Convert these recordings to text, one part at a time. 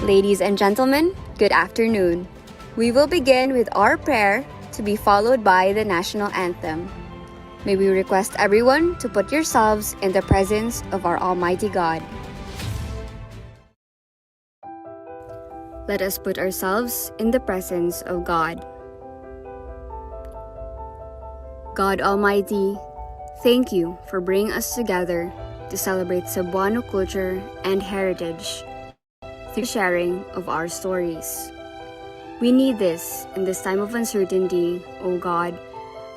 Ladies and gentlemen, good afternoon. We will begin with our prayer to be followed by the national anthem. May we request everyone to put yourselves in the presence of our Almighty God. Let us put ourselves in the presence of God. God Almighty, thank you for bringing us together to celebrate Cebuano culture and heritage through sharing of our stories. We need this in this time of uncertainty, O God,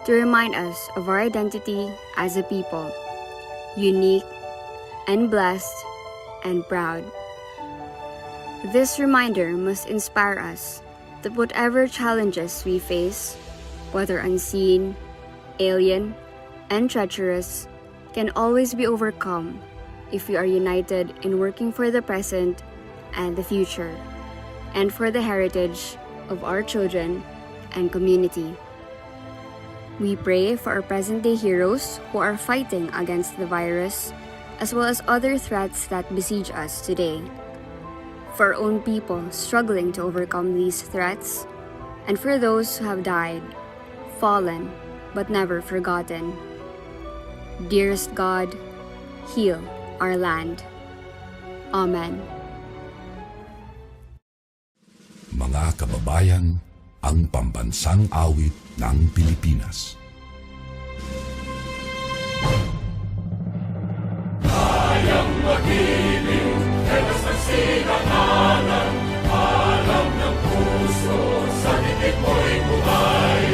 to remind us of our identity as a people, unique and blessed and proud. This reminder must inspire us that whatever challenges we face, whether unseen, alien, and treacherous, can always be overcome if we are united in working for the present and the future, and for the heritage of our children and community. We pray for our present-day heroes who are fighting against the virus, as well as other threats that besiege us today. For our own people struggling to overcome these threats, and for those who have died, fallen, but never forgotten. Dearest God, heal our land. Amen. Mga kababayan, ang pambansang awit ng Pilipinas. Kayang magiliw, helas ng sinangalan, alam ng puso, sa titik mo'y buhay.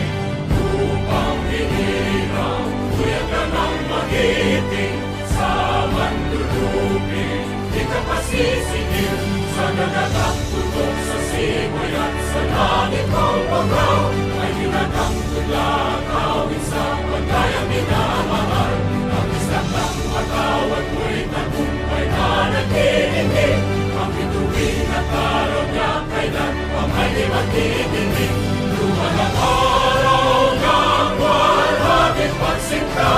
Upang hinirang, kuya ka ng magiting, sa manlulupin, di ka pasisingil, sa nagatak tutok sa simoy at sa langit mong pagaw, ay hinatang tulad, awit sa pagkayang minamahal, ang isang ng matawad mo'y tagumpay na nagtitindig, ang bituin at araw niya kailan pa may di magtitindig, lumalang araw ng walhagit pagsinta.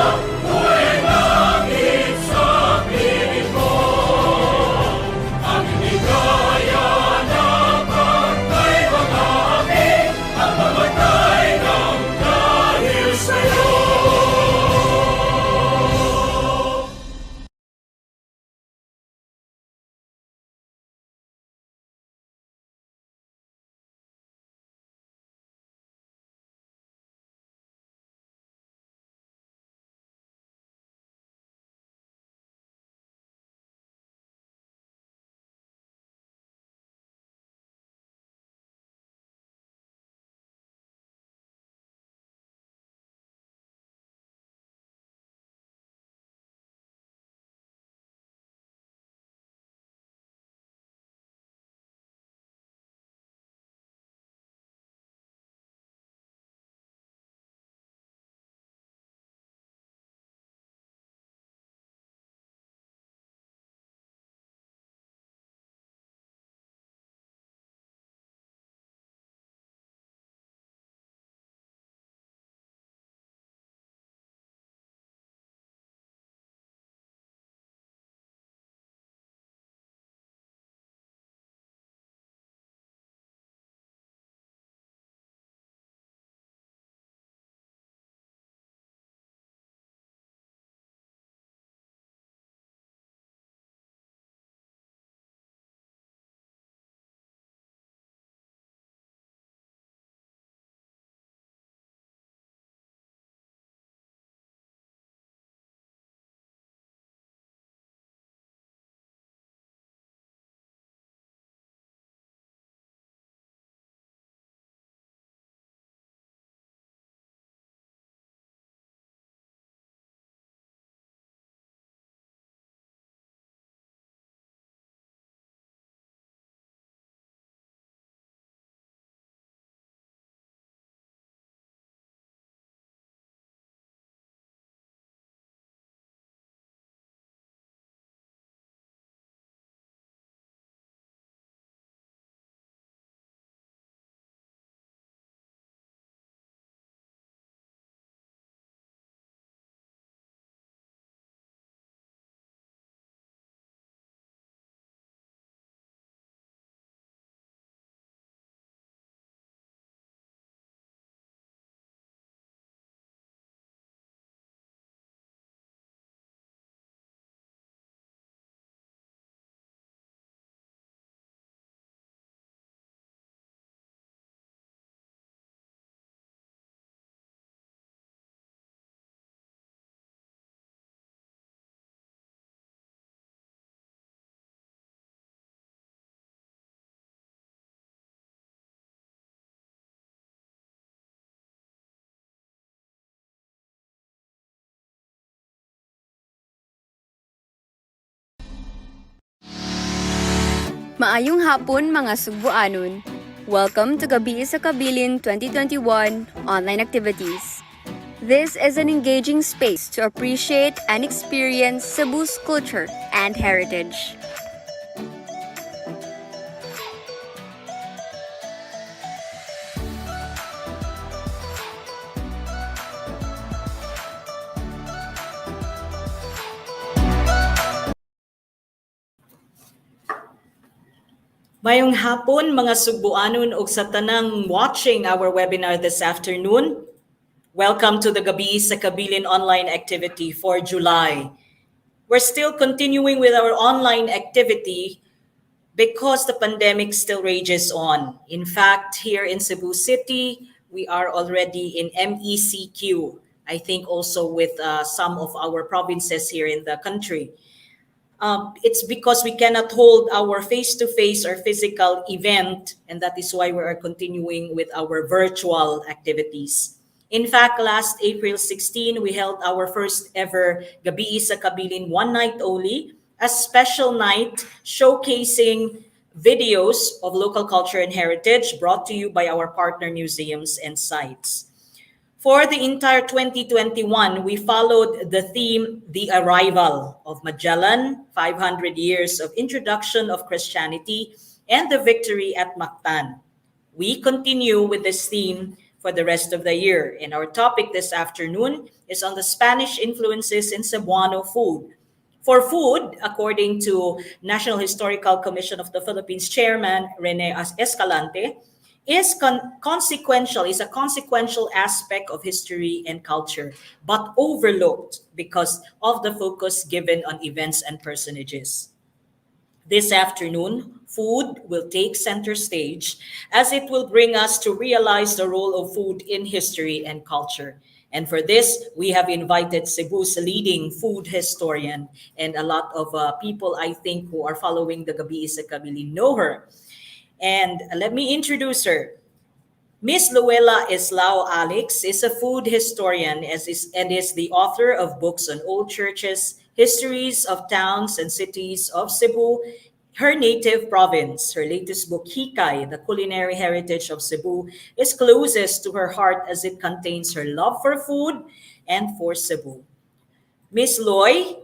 Maayong hapon mga Cebuanon. Welcome to Gabii sa Kabilin 2021 online activities. This is an engaging space to appreciate and experience Cebu's culture and heritage. Mayong hapon mga Subuanon ug sa tanang watching our webinar this afternoon. Welcome to the Gabii sa Kabilin online activity for July. We're still continuing with our online activity because the pandemic still rages on. In fact, here in Cebu City, we are already in MECQ. I think also with some of our provinces here in the country. It's because we cannot hold our face-to-face or physical event, and that is why we are continuing with our virtual activities. In fact, last April 16, we held our first ever Gabii sa Kabilin one night only, a special night showcasing videos of local culture and heritage brought to you by our partner museums and sites. For the entire 2021, we followed the theme, The Arrival of Magellan, 500 years of introduction of Christianity, and the victory at Mactan. We continue with this theme for the rest of the year. And our topic this afternoon is on the Spanish influences in Cebuano food. For food, according to National Historical Commission of the Philippines Chairman Rene Escalante, is a consequential aspect of history and culture, but overlooked because of the focus given on events and personages. This afternoon, food will take center stage as it will bring us to realize the role of food in history and culture. And for this, we have invited Cebu's leading food historian, and a lot of people, I think, who are following the Gabii sa Kabilin know her. And let me introduce her. Miss Louella Alix is a food historian and is the author of books on old churches, histories of towns and cities of Cebu, her native province. Her latest book, Hikay, The Culinary Heritage of Cebu, is closest to her heart as it contains her love for food and for Cebu. Miss Loy,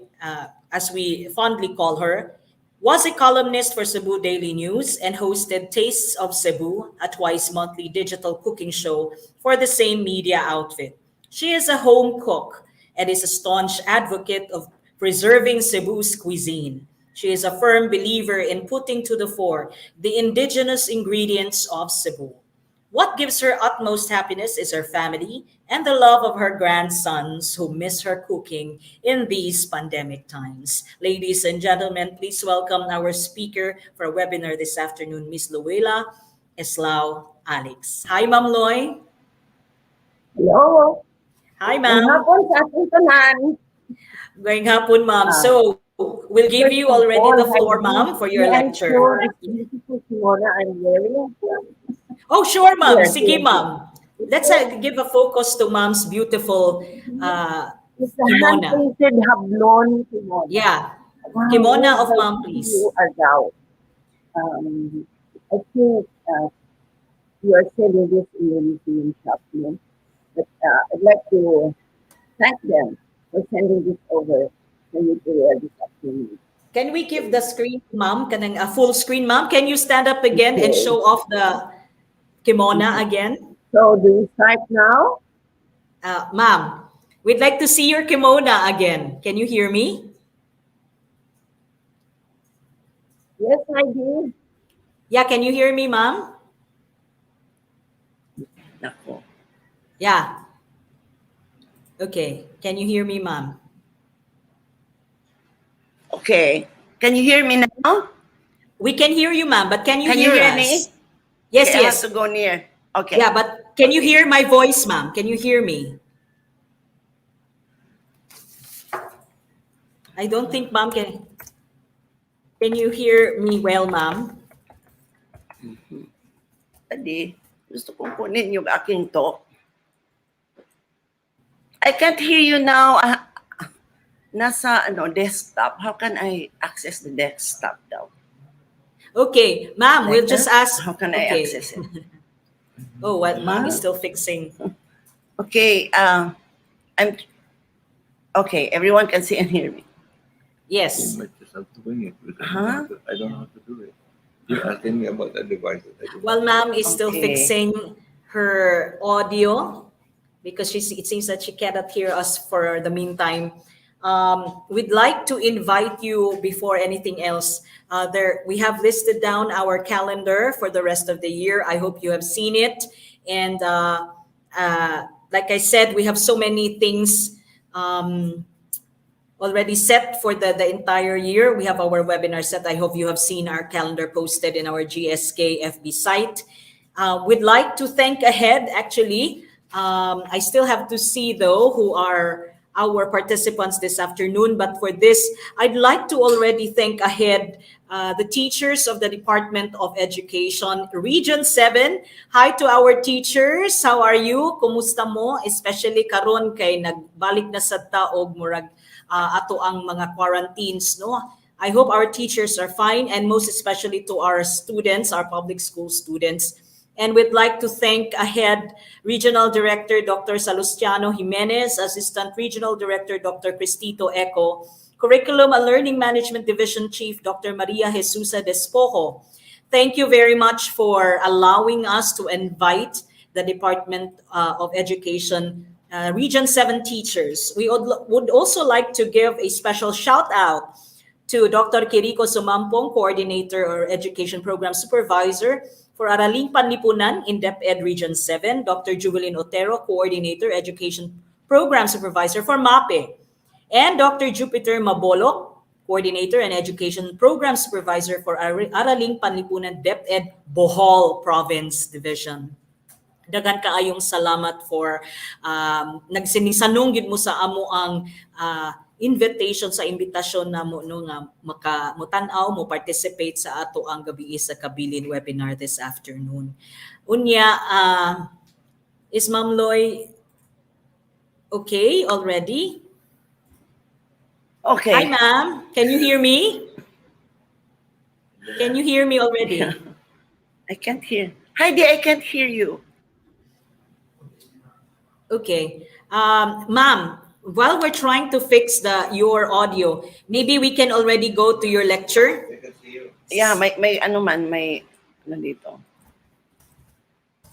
as we fondly call her, was a columnist for Cebu Daily News and hosted Tastes of Cebu, a twice-monthly digital cooking show for the same media outfit. She is a home cook and is a staunch advocate of preserving Cebu's cuisine. She is a firm believer in putting to the fore the indigenous ingredients of Cebu. What gives her utmost happiness is her family and the love of her grandsons who miss her cooking in these pandemic times. Ladies and gentlemen, please welcome our speaker for a webinar this afternoon, Ms. Louella Alix. Hi, Ma'am Loy. Hello. Hi, Ang ma'am. hapon sa ating tanan. Ngayong hapon, ma'am. So, we'll give you already the floor, ma'am, for your lecture. I'm sure it's beautiful Simona. I'm wearing Oh, sure, ma'am. Yes, Sige, yes, ma'am. Let's give a focus to mom's beautiful it's a kimona. hand-painted Hablon kimona. Yeah. Wow, Kimona of how ma'am, please. You are thou. I think you are selling this in the museum shop, no? But I'd like to thank them for sending this over for you to wear this afternoon. Can we give the screen, ma'am? Kanang a full screen, ma'am? Can you stand up again and Okay. show off the kimona again? So do we start now? Ma'am, we'd like to see your kimona again. Can you hear me? Yes, I did. Yeah, can you hear me, ma'am? Nako. Yeah. Okay. Can you hear me, ma'am? Okay. Can you hear me now? We can hear you, ma'am, but can you Can hear you hear us? me? Yes, Okay, I yes. have to go near. Okay. Yeah, but can you hear my voice, ma'am? Can you hear me? I don't think, ma'am, can you hear me well, ma'am? Adi, gusto kong kunin yung aking talk. I can't hear you now. Nasa desktop. How can I access the desktop daw? Okay, ma'am, Like we'll just that? ask. How can I Okay. access it? Oh, what mom is Huh? still fixing. Okay, I'm okay. Everyone can see and hear me. You Yes. might just have to wing it because Huh? I don't know how to do it. You're asking me about a device that I don't Well, know. ma'am is still Okay. fixing her audio because it seems that she cannot hear us for the meantime. We'd like to invite you before anything else. There, we have listed down our calendar for the rest of the year. I hope you have seen it. And like I said, we have so many things already set for the entire year. We have our webinar set. I hope you have seen our calendar posted in our GSK FB site. We'd like to thank ahead, actually. I still have to see, though, who are our participants this afternoon. But for this, I'd like to already thank ahead the teachers of the Department of Education, Region 7. Hi to our teachers. How are you? Kumusta mo? Especially karon kay nagbalik na sa taog murag ato ang mga quarantines, no? I hope our teachers are fine, and most especially to our students, our public school students. And we'd like to thank ahead Regional Director Dr. Salustiano Jimenez, Assistant Regional Director Dr. Cristito Eco, Curriculum and Learning Management Division Chief Dr. Maria Jesusa Despojo. Thank you very much for allowing us to invite the Department of Education Region 7 teachers. We would also like to give a special shout out to Dr. Kiriko Sumampong, Coordinator or Education Program Supervisor for Araling Panlipunan in DepEd Region 7, Dr. Jubilin Otero, Coordinator, Education Program Supervisor for MAPE, and Dr. Jupiter Mabolok, Coordinator and Education Program Supervisor for Araling Panlipunan DepEd Bohol Province Division. Dagan kaayong salamat for nagsinisanong gid mo sa amo ang invitation sa imbitasyon namo no nga makamutan-aw mo participate sa ato ang Gabii sa Kabilin webinar this afternoon. Unya is Ma'am Loy okay already? Okay. Hi ma'am, can you hear me? Can you hear me already? I can't hear. Heidi, I can't hear you. Okay. Ma'am, while we're trying to fix your audio, maybe we can already go to your lecture. I can see you. Yeah, may ano man, may ano dito.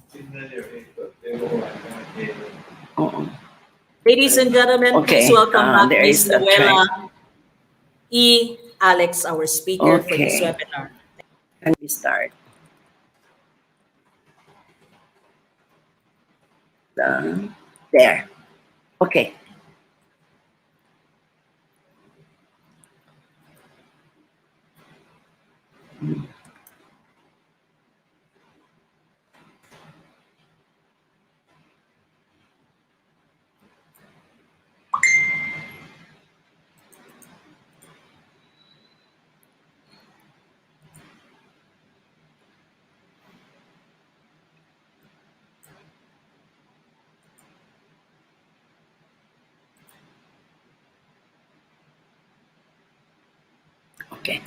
Signal your input. I cannot hear you. Oo. Ladies and gentlemen, Okay, please welcome back there Ms. is a Louella Alix, our speaker for this Okay. webinar. Can we start? There. Okay. Okay.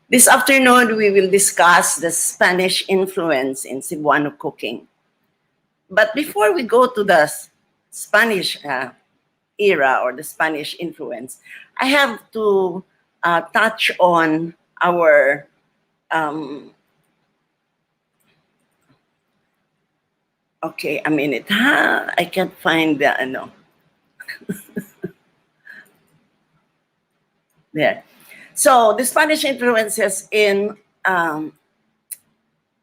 This afternoon, we will discuss the Spanish influence in Cebuano cooking. But before we go to the Spanish era or the Spanish influence, I have to touch on our okay, a minute. I can't find the ano. There. So the Spanish influences in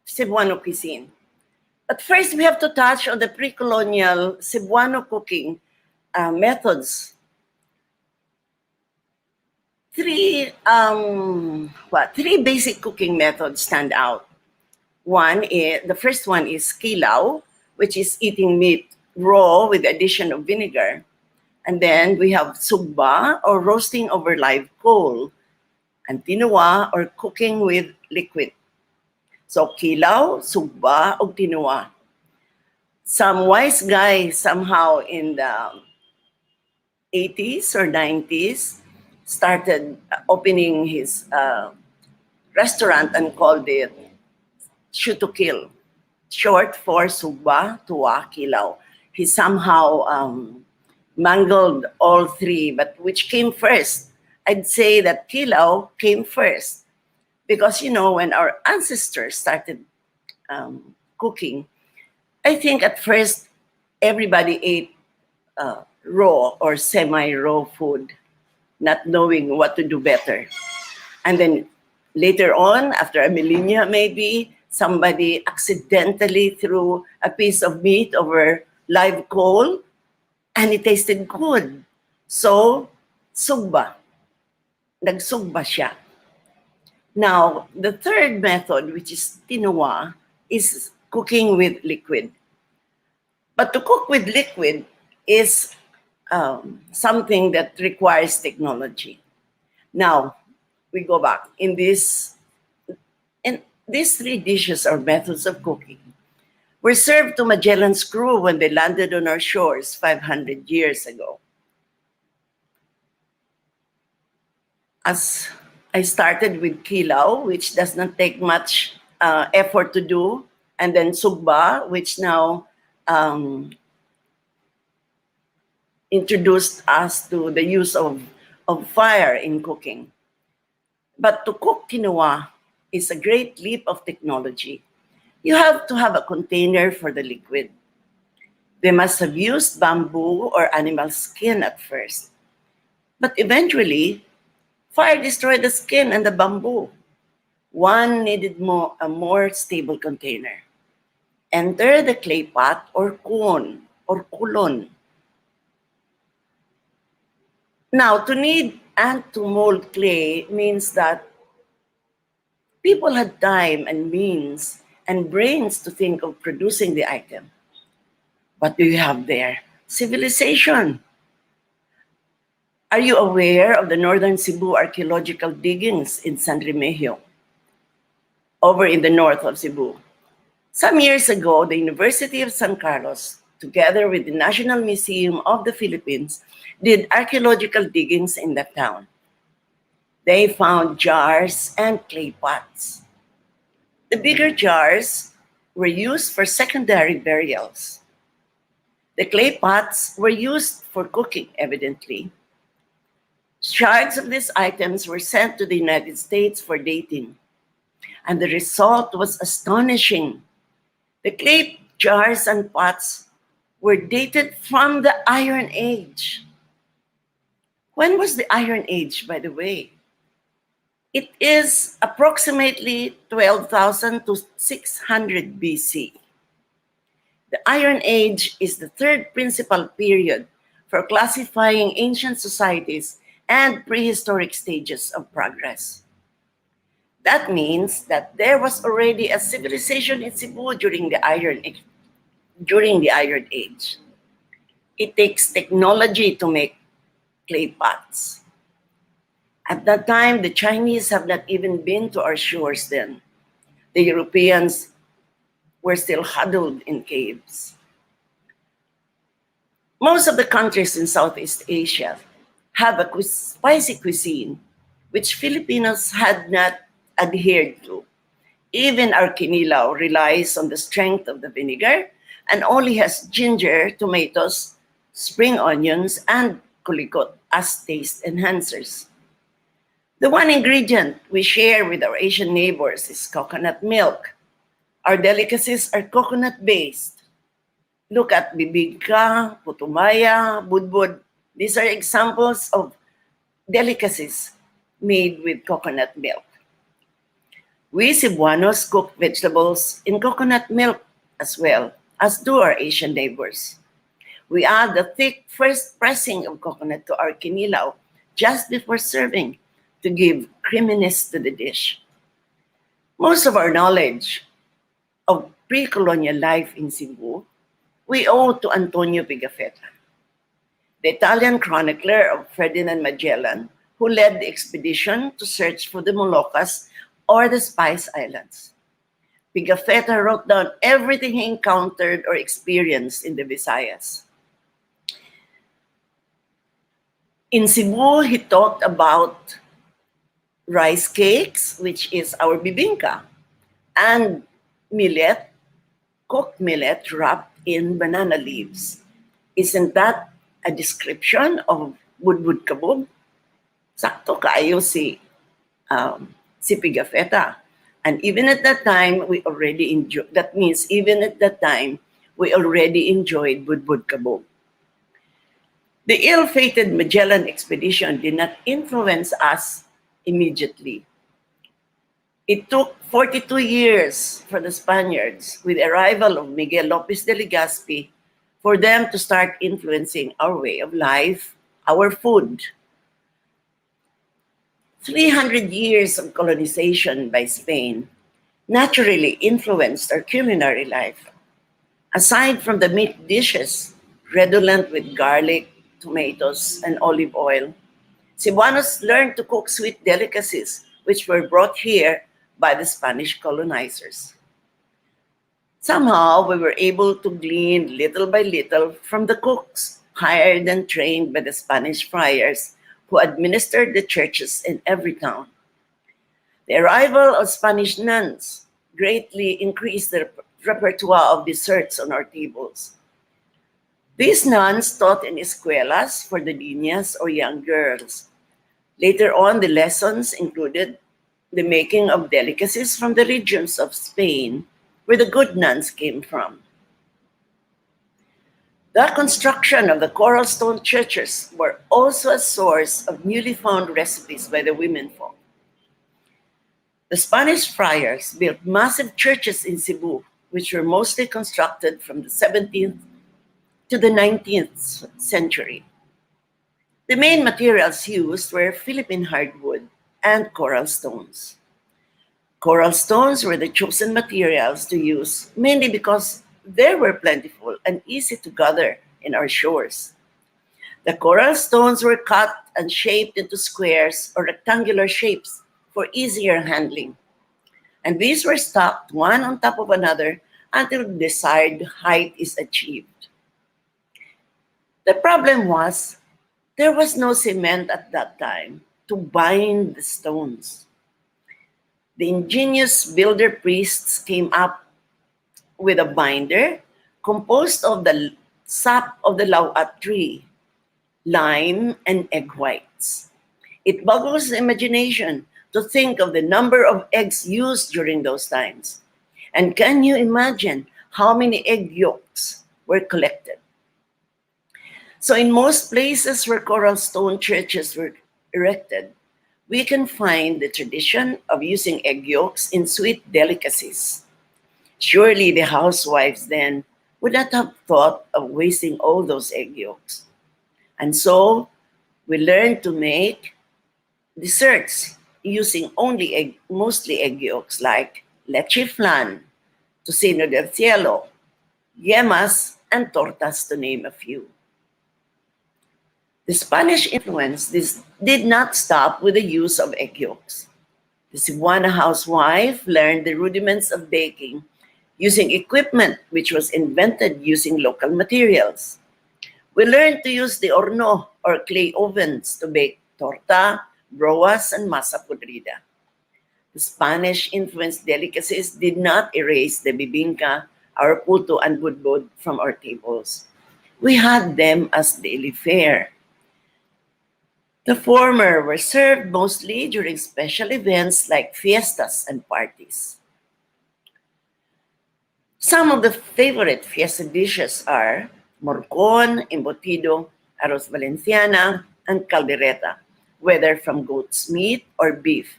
Cebuano cuisine. But first, we have to touch on the pre-colonial Cebuano cooking methods. Three basic cooking methods stand out. The first one is kilaw, which is eating meat raw with the addition of vinegar. And then we have sugba, or roasting over live coal, and tinuwa, or cooking with liquid. So kilaw, sugba, o tinuwa. Some wise guy somehow in the 80s or 90s started opening his restaurant and called it Sutukil, short for Suba, Tuwa, Kilaw. He somehow mangled all three, but which came first? I'd say that Kilaw came first because, you know, when our ancestors started cooking, I think at first everybody ate raw or semi-raw food, not knowing what to do better. And then later on, after a millennia maybe, somebody accidentally threw a piece of meat over live coal and it tasted good. So, sugba. Nagsugba siya. Now, the third method, which is tinuwa, is cooking with liquid. But to cook with liquid is something that requires technology. Now, we go back. And these three dishes or methods of cooking were served to Magellan's crew when they landed on our shores 500 years ago. As I started with kilaw, which does not take much effort to do, and then sugba, which now introduced us to the use of fire in cooking. But to cook quinoa is a great leap of technology. You have to have a container for the liquid. They must have used bamboo or animal skin at first. But eventually, fire destroyed the skin and the bamboo. One needed a more stable container. Enter the clay pot or kun or kulon. Now, to knead and to mold clay means that people had time and means and brains to think of producing the item. What do you have there? Civilization. Are you aware of the northern Cebu archaeological diggings in San Remigio, over in the north of Cebu? Some years ago, the University of San Carlos, together with the National Museum of the Philippines, did archaeological diggings in that town. They found jars and clay pots. The bigger jars were used for secondary burials. The clay pots were used for cooking, evidently. Shards of these items were sent to the United States for dating, and the result was astonishing. The clay jars and pots were dated from the Iron Age. When was the Iron Age, by the way? It is approximately 12,000 to 600 BC. The Iron Age is the third principal period for classifying ancient societies and prehistoric stages of progress. That means that there was already a civilization in Cebu during the Iron Age. It takes technology to make clay pots. At that time, the Chinese have not even been to our shores then. The Europeans were still huddled in caves. Most of the countries in Southeast Asia have a spicy cuisine, which Filipinos had not adhered to. Even our kinilaw relies on the strength of the vinegar and only has ginger, tomatoes, spring onions, and kulikot as taste enhancers. The one ingredient we share with our Asian neighbors is coconut milk. Our delicacies are coconut-based. Look at bibingka, putumaya, budbud. These are examples of delicacies made with coconut milk. We Cebuanos cook vegetables in coconut milk as well, as do our Asian neighbors. We add the thick first pressing of coconut to our kinilaw just before serving to give creaminess to the dish. Most of our knowledge of pre-colonial life in Cebu we owe to Antonio Pigafetta, the Italian chronicler of Ferdinand Magellan, who led the expedition to search for the Moluccas or the Spice Islands. Pigafetta wrote down everything he encountered or experienced in the Visayas. In Cebu, he talked about rice cakes, which is our bibingka, and millet, cooked millet wrapped in banana leaves. Isn't that a description of budbud kabog? Sakto kaayo si Pigafetta. And even at that time, we already enjoyed, that means even at that time, we already enjoyed budbud kabog. The ill-fated Magellan expedition did not influence us immediately. It took 42 years for the Spaniards, with the arrival of Miguel Lopez de Legazpi, for them to start influencing our way of life, our food. 300 years of colonization by Spain naturally influenced our culinary life. Aside from the meat dishes, redolent with garlic, tomatoes, and olive oil, Cebuanos learned to cook sweet delicacies which were brought here by the Spanish colonizers. Somehow, we were able to glean little by little from the cooks hired and trained by the Spanish friars who administered the churches in every town. The arrival of Spanish nuns greatly increased the repertoire of desserts on our tables. These nuns taught in escuelas for the niñas or young girls. Later on, the lessons included the making of delicacies from the regions of Spain where the good nuns came from. The construction of the coral stone churches were also a source of newly found recipes by the womenfolk. The Spanish friars built massive churches in Cebu, which were mostly constructed from the 17th to the 19th century. The main materials used were Philippine hardwood and coral stones. Coral stones were the chosen materials to use mainly because they were plentiful and easy to gather in our shores. The coral stones were cut and shaped into squares or rectangular shapes for easier handling. And these were stacked one on top of another until the desired height is achieved. The problem was there was no cement at that time to bind the stones. The ingenious builder priests came up with a binder composed of the sap of the lauat tree, lime, and egg whites. It boggles the imagination to think of the number of eggs used during those times. And can you imagine how many egg yolks were collected? So in most places where coral stone churches were erected, we can find the tradition of using egg yolks in sweet delicacies. Surely the housewives then would not have thought of wasting all those egg yolks. And so we learned to make desserts using mostly egg yolks like leche flan, tocino del cielo, yemas, and tortas to name a few. The Spanish influence did not stop with the use of egg yolks. The Cebuana housewife learned the rudiments of baking using equipment which was invented using local materials. We learned to use the horno or clay ovens to bake torta, broas, and masa podrida. The Spanish-influenced delicacies did not erase the bibingka, our puto, and budbud from our tables. We had them as daily fare. The former were served mostly during special events like fiestas and parties. Some of the favorite fiesta dishes are morcon, embutido, arroz valenciana, and caldereta, whether from goat's meat or beef.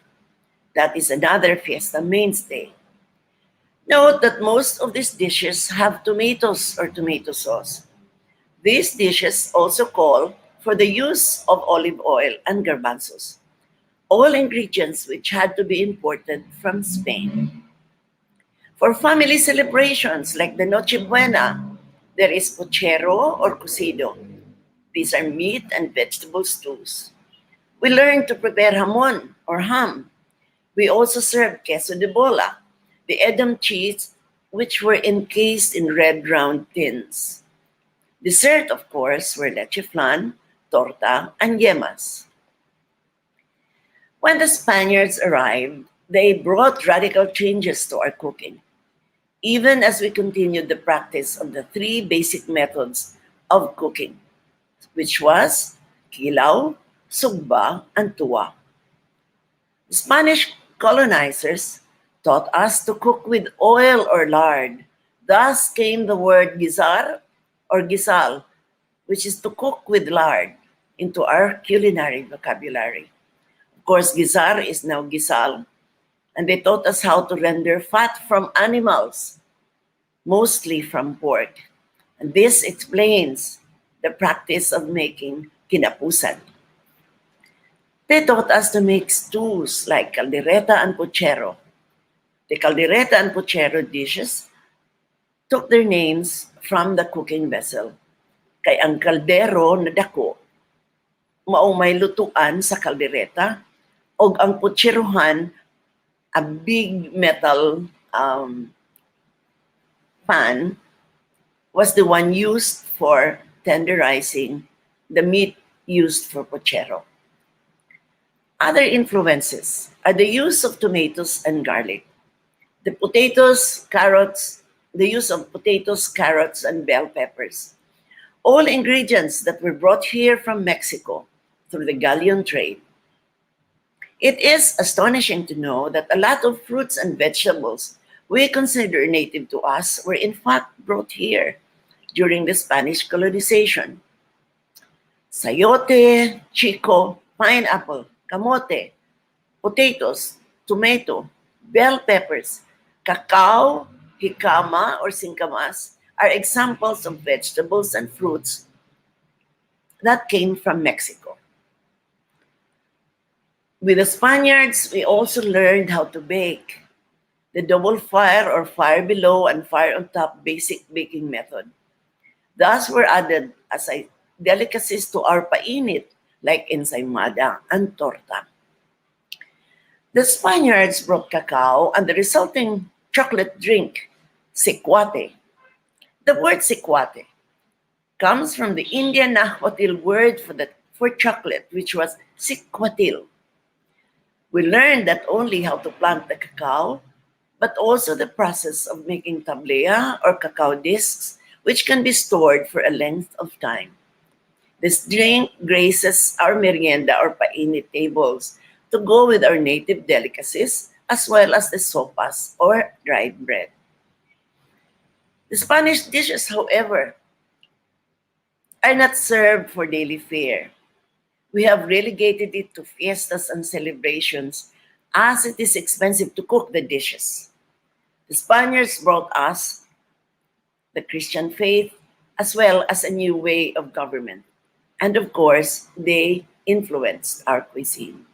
That is another fiesta mainstay. Note that most of these dishes have tomatoes or tomato sauce. These dishes also call for the use of olive oil and garbanzos, all ingredients which had to be imported from Spain. For family celebrations like the Noche Buena, there is puchero or cocido. These are meat and vegetable stews. We learned to prepare jamon or ham. We also served queso de bola, the Edam cheese, which were encased in red round tins. Dessert, of course, were leche flan, torta, and yemas. When the Spaniards arrived, they brought radical changes to our cooking, even as we continued the practice of the three basic methods of cooking, which was kilaw, sugba, and tuwa. The Spanish colonizers taught us to cook with oil or lard. Thus came the word gizar or gisal, which is to cook with lard, into our culinary vocabulary. Of course, gizar is now gisal, and they taught us how to render fat from animals, mostly from pork. And this explains the practice of making kinapusan. They taught us to make stews like caldereta and puchero. The caldereta and puchero dishes took their names from the cooking vessel. Kay ang kaldero na dako, mao may lutuan sa kaldereta, og ang pucherohan, a big metal pan, was the one used for tenderizing the meat used for puchero. Other influences are the use of tomatoes and garlic, the use of potatoes, carrots, and bell peppers, all ingredients that were brought here from Mexico through the galleon trade. It is astonishing to know that a lot of fruits and vegetables we consider native to us were in fact brought here during the Spanish colonization. Sayote, chico, pineapple, kamote, potatoes, tomato, bell peppers, cacao, jicama or singkamas are examples of vegetables and fruits that came from Mexico. With the Spaniards, we also learned how to bake. The double fire or fire below and fire on top basic baking method. Thus were added as delicacies to our painit like ensaymada and torta. The Spaniards brought cacao and the resulting chocolate drink, sikwate. The word sikwate comes from the Indian Nahuatl word for chocolate, which was sikwatil. We learned not only how to plant the cacao, but also the process of making tablea or cacao discs, which can be stored for a length of time. This drink graces our merienda or painit tables to go with our native delicacies, as well as the sopas or dried bread. The Spanish dishes, however, are not served for daily fare. We have relegated it to fiestas and celebrations, as it is expensive to cook the dishes. The Spaniards brought us the Christian faith as well as a new way of government. And of course, they influenced our cuisine.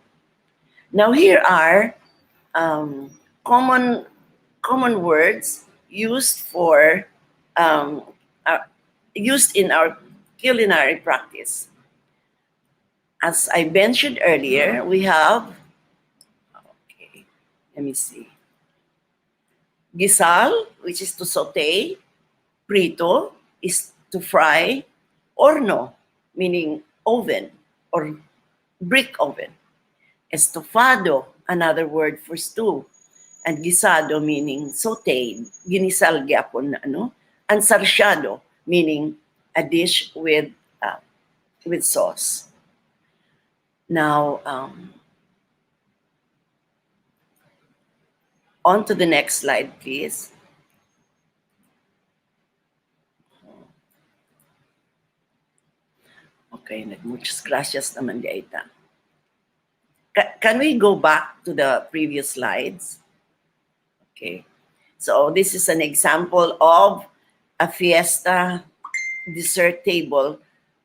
Now here are common words used used in our culinary practice. As I mentioned earlier, we have, let me see, gisal, which is to saute, prito is to fry, horno, meaning oven or brick oven, estofado, another word for stew, and guisado meaning sauteed, ginisal gyapon na ano, and sarsyado meaning a dish with sauce. Now, on to the next slide, please. Okay, muchas gracias naman Gaita. Can we go back to the previous slides? Okay, so this is an example of a fiesta dessert table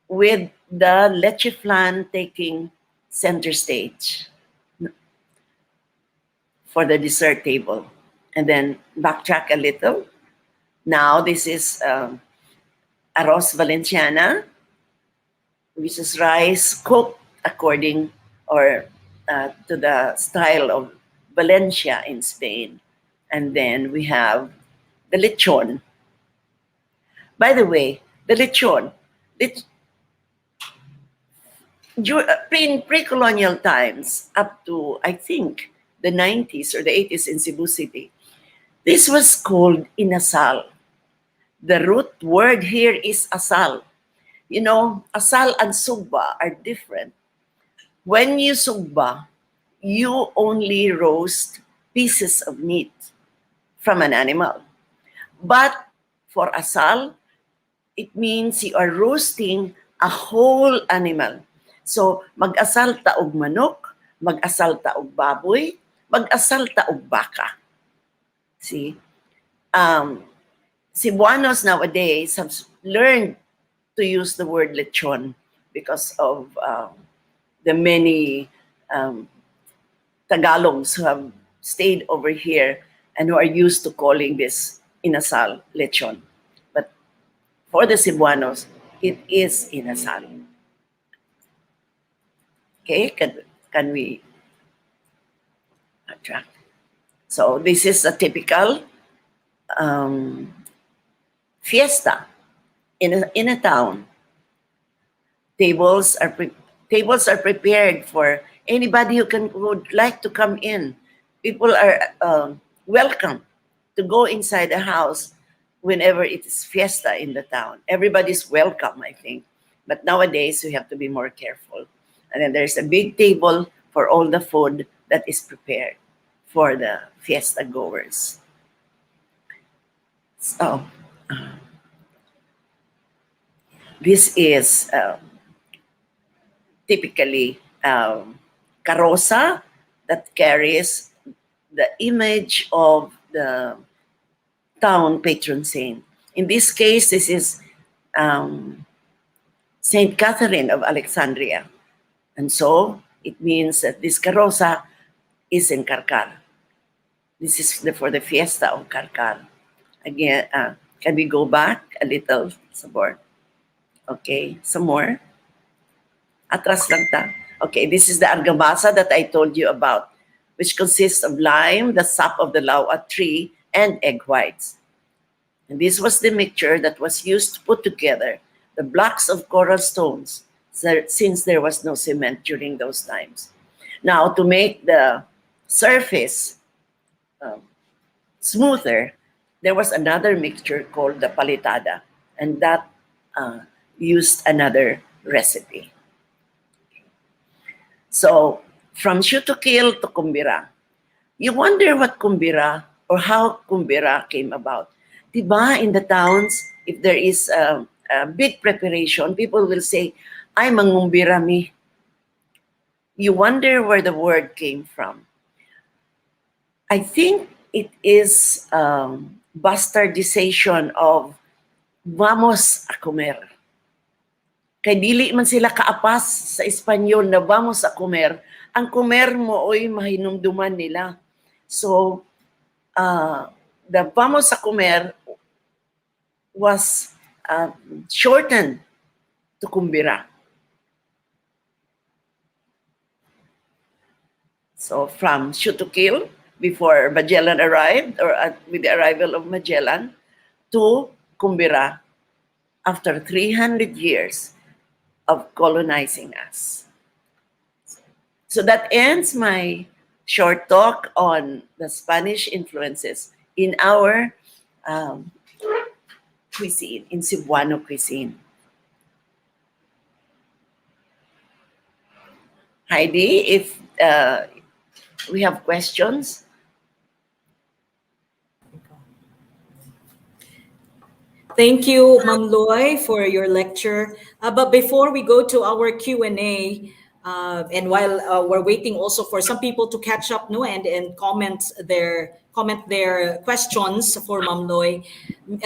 with the leche flan taking center stage for the dessert table. And then backtrack a little. Now this is arroz valenciana, which is rice cooked according or to the style of Valencia in Spain. And then we have the lechon. By the way, the lechon, pre-colonial times up to, I think, the 90s or the 80s in Cebu City, this was called inasal. The root word here is asal. You know, asal and sugba are different. When you sugba, you only roast pieces of meat from an animal. But for asal, it means you are roasting a whole animal. So, mag-asal ta og manok, mag-asal ta og baboy, mag-asal ta og baka. See? Cebuanos nowadays have learned to use the word lechon because of the many Tagalogs who have stayed over here and who are used to calling this inasal lechon. But for the Cebuanos, it is inasal. Okay, can we attract? So this is a typical fiesta in a town. Tables are prepared for anybody who would like to come in. People are welcome to go inside the house whenever it is fiesta in the town. Everybody's welcome, I think. But nowadays, we have to be more careful. And then there's a big table for all the food that is prepared for the fiesta goers. So, this is typically karosa that carries the image of the town patron saint. In this case, this is Saint Catherine of Alexandria. And so it means that this karosa is in Karkar. This is for the fiesta of Karkar. Again, can we go back a little, Sabor? Okay, some more. Atras lang ta. Okay, this is the argamasa that I told you about, which consists of lime, the sap of the laua tree, and egg whites. And this was the mixture that was used to put together the blocks of coral stones, since there was no cement during those times. Now, to make the surface smoother, there was another mixture called the palitada, and that used another recipe. So, from Sutukil to Kumbira, you wonder what kumbira or how kumbira came about. Diba, in the towns, if there is a big preparation, people will say, ay, mangumbira mi. You wonder where the word came from. I think it is bastardization of vamos a comer. Kay dili man sila kaapas sa Espanyol na vamos a comer. Ang comer mo oy mahinumduman nila. So, the vamos a comer was shortened to kumbira. So, from Sutukil, before Magellan arrived, or with the arrival of Magellan, to Kumbira after 300 years of colonizing us. So that ends my short talk on the Spanish influences in our cuisine, in Cebuano cuisine. Heidi, if we have questions. Thank you, Ma'am Loy, for your lecture. But before we go to our Q&A, and while we're waiting also for some people to catch up, no, and comment their questions for Ma'am Loy,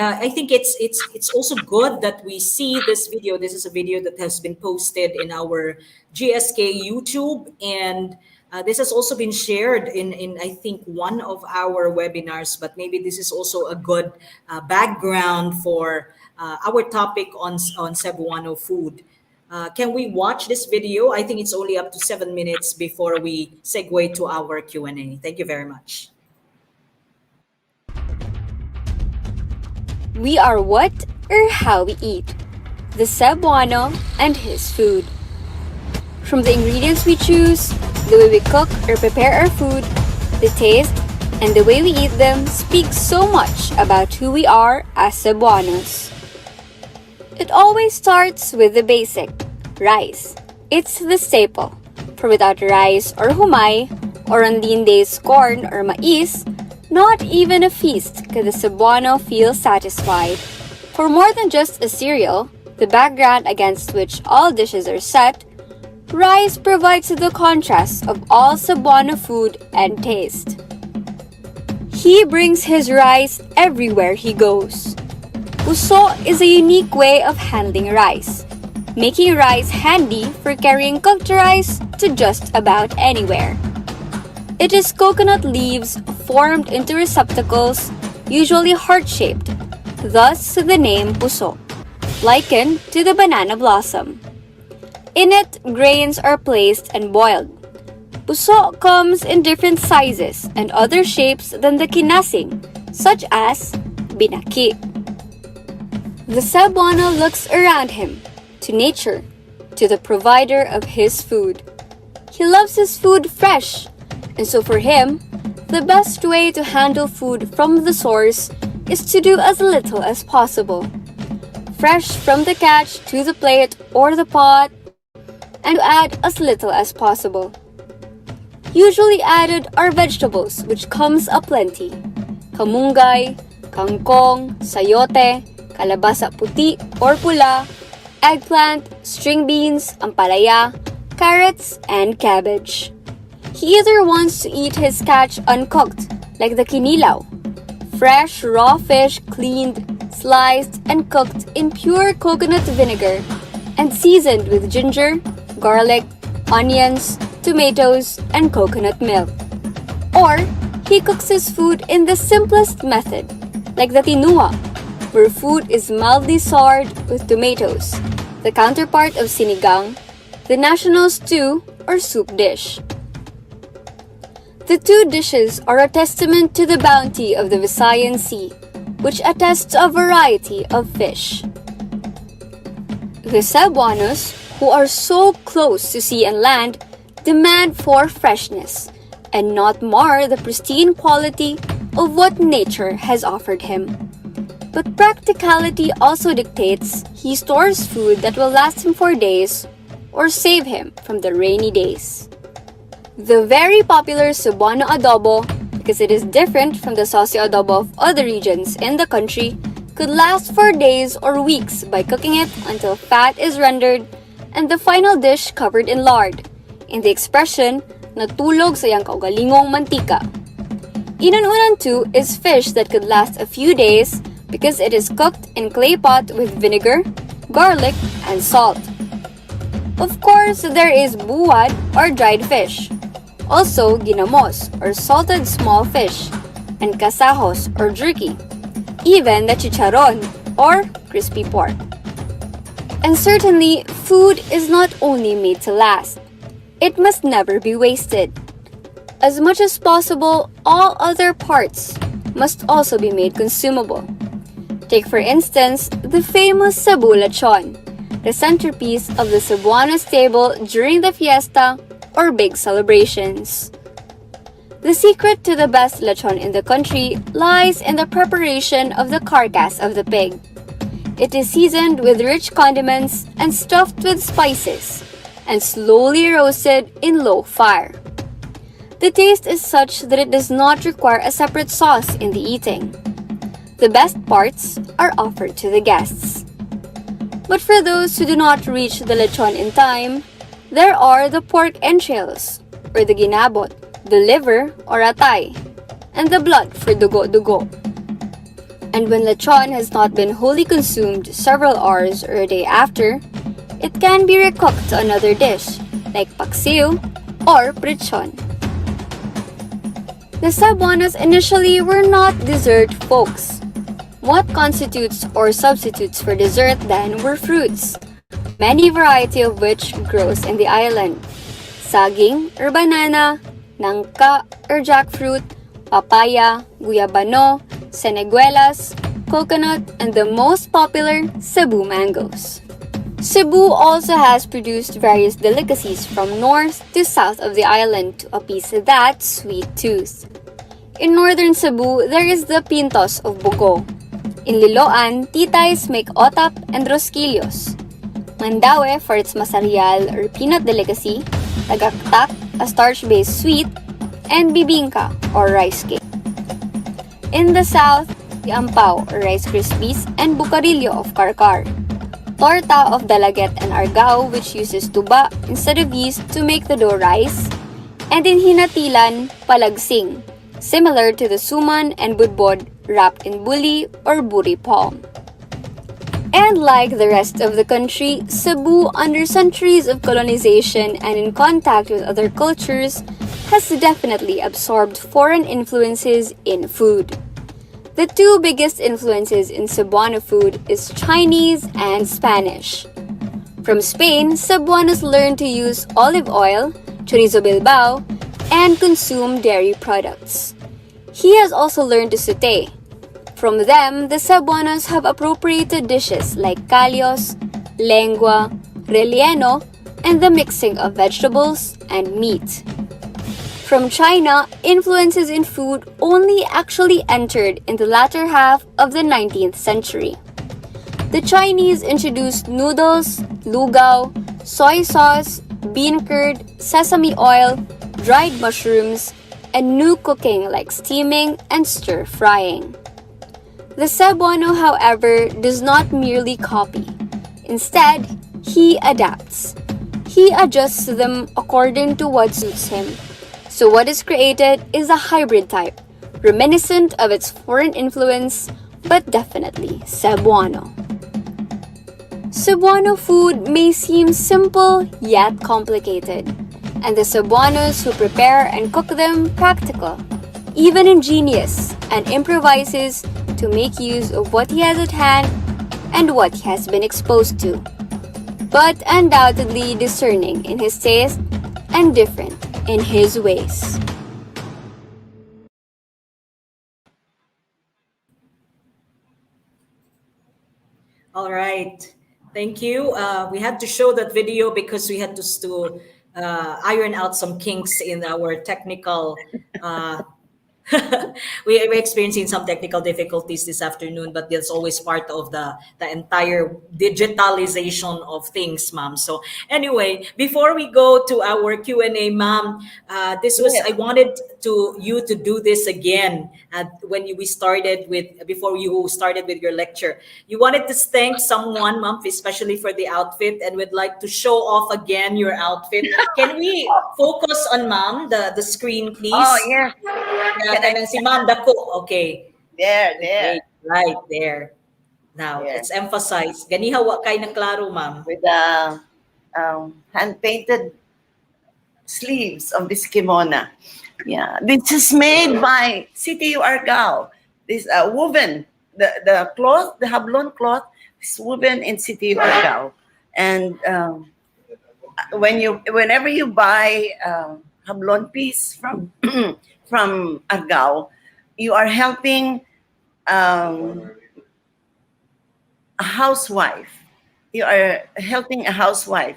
I think it's also good that we see this video. This is a video that has been posted in our GSK YouTube, and this has also been shared in I think one of our webinars, but maybe this is also a good background for our topic on Cebuano food. Can we watch this video? I think it's only up to 7 minutes before we segue to our Q&A. Thank you very much. We are what or how we eat. The Cebuano and his food. From the ingredients we choose, the way we cook or prepare our food, the taste, and the way we eat them speaks so much about who we are as Cebuanos. It always starts with the basic, rice. It's the staple. For without rice or humay, or on lean days corn or mais, not even a feast could the Cebuano feel satisfied. For more than just a cereal, the background against which all dishes are set, rice provides the contrast of all Cebuano food and taste. He brings his rice everywhere he goes. Puso is a unique way of handling rice, making rice handy for carrying cooked rice to just about anywhere. It is coconut leaves formed into receptacles, usually heart-shaped, thus the name puso, likened to the banana blossom. In it, grains are placed and boiled. Puso comes in different sizes and other shapes than the kinasing, such as binaki. The Cebuano looks around him, to nature, to the provider of his food. He loves his food fresh, and so for him, the best way to handle food from the source is to do as little as possible. Fresh from the catch to the plate or the pot, and to add as little as possible. Usually added are vegetables, which comes aplenty. Kamunggay, kangkong, sayote, kalabasa puti or pula, eggplant, string beans, ampalaya, carrots, and cabbage. He either wants to eat his catch uncooked, like the kinilaw, fresh raw fish cleaned, sliced, and cooked in pure coconut vinegar and seasoned with ginger, garlic, onions, tomatoes, and coconut milk. Or he cooks his food in the simplest method, like the tinua, where food is mildly soured with tomatoes, the counterpart of sinigang, the national stew or soup dish. The two dishes are a testament to the bounty of the Visayan Sea, which attests a variety of fish. The Cebuanos, who are so close to sea and land, demand for freshness and not mar the pristine quality of what nature has offered him. But practicality also dictates he stores food that will last him for days or save him from the rainy days. The very popular Cebuano adobo, because it is different from the saucy adobo of other regions in the country, could last for days or weeks by cooking it until fat is rendered and the final dish covered in lard, in the expression, natulog sa iyang kaugalingong mantika. Inununan too is fish that could last a few days because it is cooked in clay pot with vinegar, garlic, and salt. Of course, there is buwad or dried fish, also ginamos or salted small fish, and kasahos or jerky, even the chicharon or crispy pork. And certainly, food is not only made to last. It must never be wasted. As much as possible, all other parts must also be made consumable. Take for instance, the famous Cebu lechon, the centerpiece of the Cebuano table during the fiesta or big celebrations. The secret to the best lechon in the country lies in the preparation of the carcass of the pig. It is seasoned with rich condiments and stuffed with spices, and slowly roasted in low fire. The taste is such that it does not require a separate sauce in the eating. The best parts are offered to the guests. But for those who do not reach the lechon in time, there are the pork entrails, or the ginabot, the liver, or atay, and the blood for dugo-dugo. And when lechon has not been wholly consumed several hours or a day after, it can be recooked to another dish, like paksiw or pritson. The Cebuanos initially were not dessert folks. What constitutes or substitutes for dessert then were fruits, many variety of which grows in the island. Saging or banana, nangka or jackfruit, papaya, guyabano, seneguelas, coconut, and the most popular, Cebu mangoes. Cebu also has produced various delicacies from north to south of the island to appease that sweet tooth. In northern Cebu, there is the pintos of Bugo. In Liloan, titays make otap and rosquillos. Mandaue for its masarial or peanut delicacy, tagaktak, a starch-based sweet, and bibingka or rice cake. In the south, the ampao or rice krispies and bucarillo of karkar. Torta of dalaget and argao which uses tuba instead of yeast to make the dough rise. And in Hinatilan, palagsing, similar to the suman and budbod wrapped in buli or buri palm. And like the rest of the country, Cebu, under centuries of colonization and in contact with other cultures, has definitely absorbed foreign influences in food. The two biggest influences in Cebuano food is Chinese and Spanish. From Spain, Cebuanos learned to use olive oil, chorizo bilbao, and consume dairy products. He has also learned to saute. From them, the Cebuanos have appropriated dishes like callos, lengua, relleno, and the mixing of vegetables and meat. From China, influences in food only actually entered in the latter half of the 19th century. The Chinese introduced noodles, lugao, soy sauce, bean curd, sesame oil, dried mushrooms, and new cooking like steaming and stir-frying. The Cebuano, however, does not merely copy. Instead, he adapts. He adjusts them according to what suits him. So what is created is a hybrid type, reminiscent of its foreign influence, but definitely Cebuano. Cebuano food may seem simple yet complicated, and the Cebuanos who prepare and cook them practical, even ingenious, and improvises to make use of what he has at hand and what he has been exposed to, but undoubtedly discerning in his taste and different in his ways. All right. Thank you. We had to show that video because we had to iron out some kinks in our technical we're experiencing some technical difficulties this afternoon, but that's always part of the entire digitalization of things, ma'am. So anyway, before we go to our Q&A, ma'am, this was Yes. I wanted you to do this again we started with before you started with your lecture. You wanted to thank someone, ma'am, especially for the outfit, and would like to show off again your outfit. Can we focus on ma'am the screen, please? Oh, yes. Can I? Kanang si Ma'am Dako. Okay. There, Okay. there. Right there. Now, There. let's emphasize. Ganiha wa kay na klaro, ma'am. With the hand-painted sleeves of this kimono. Yeah, this is made by CTU Argao. This woven, the cloth, the Hablon cloth is woven in CTU Argao. And whenever you buy Hablon piece from from Argao, you are helping a housewife. You are helping a housewife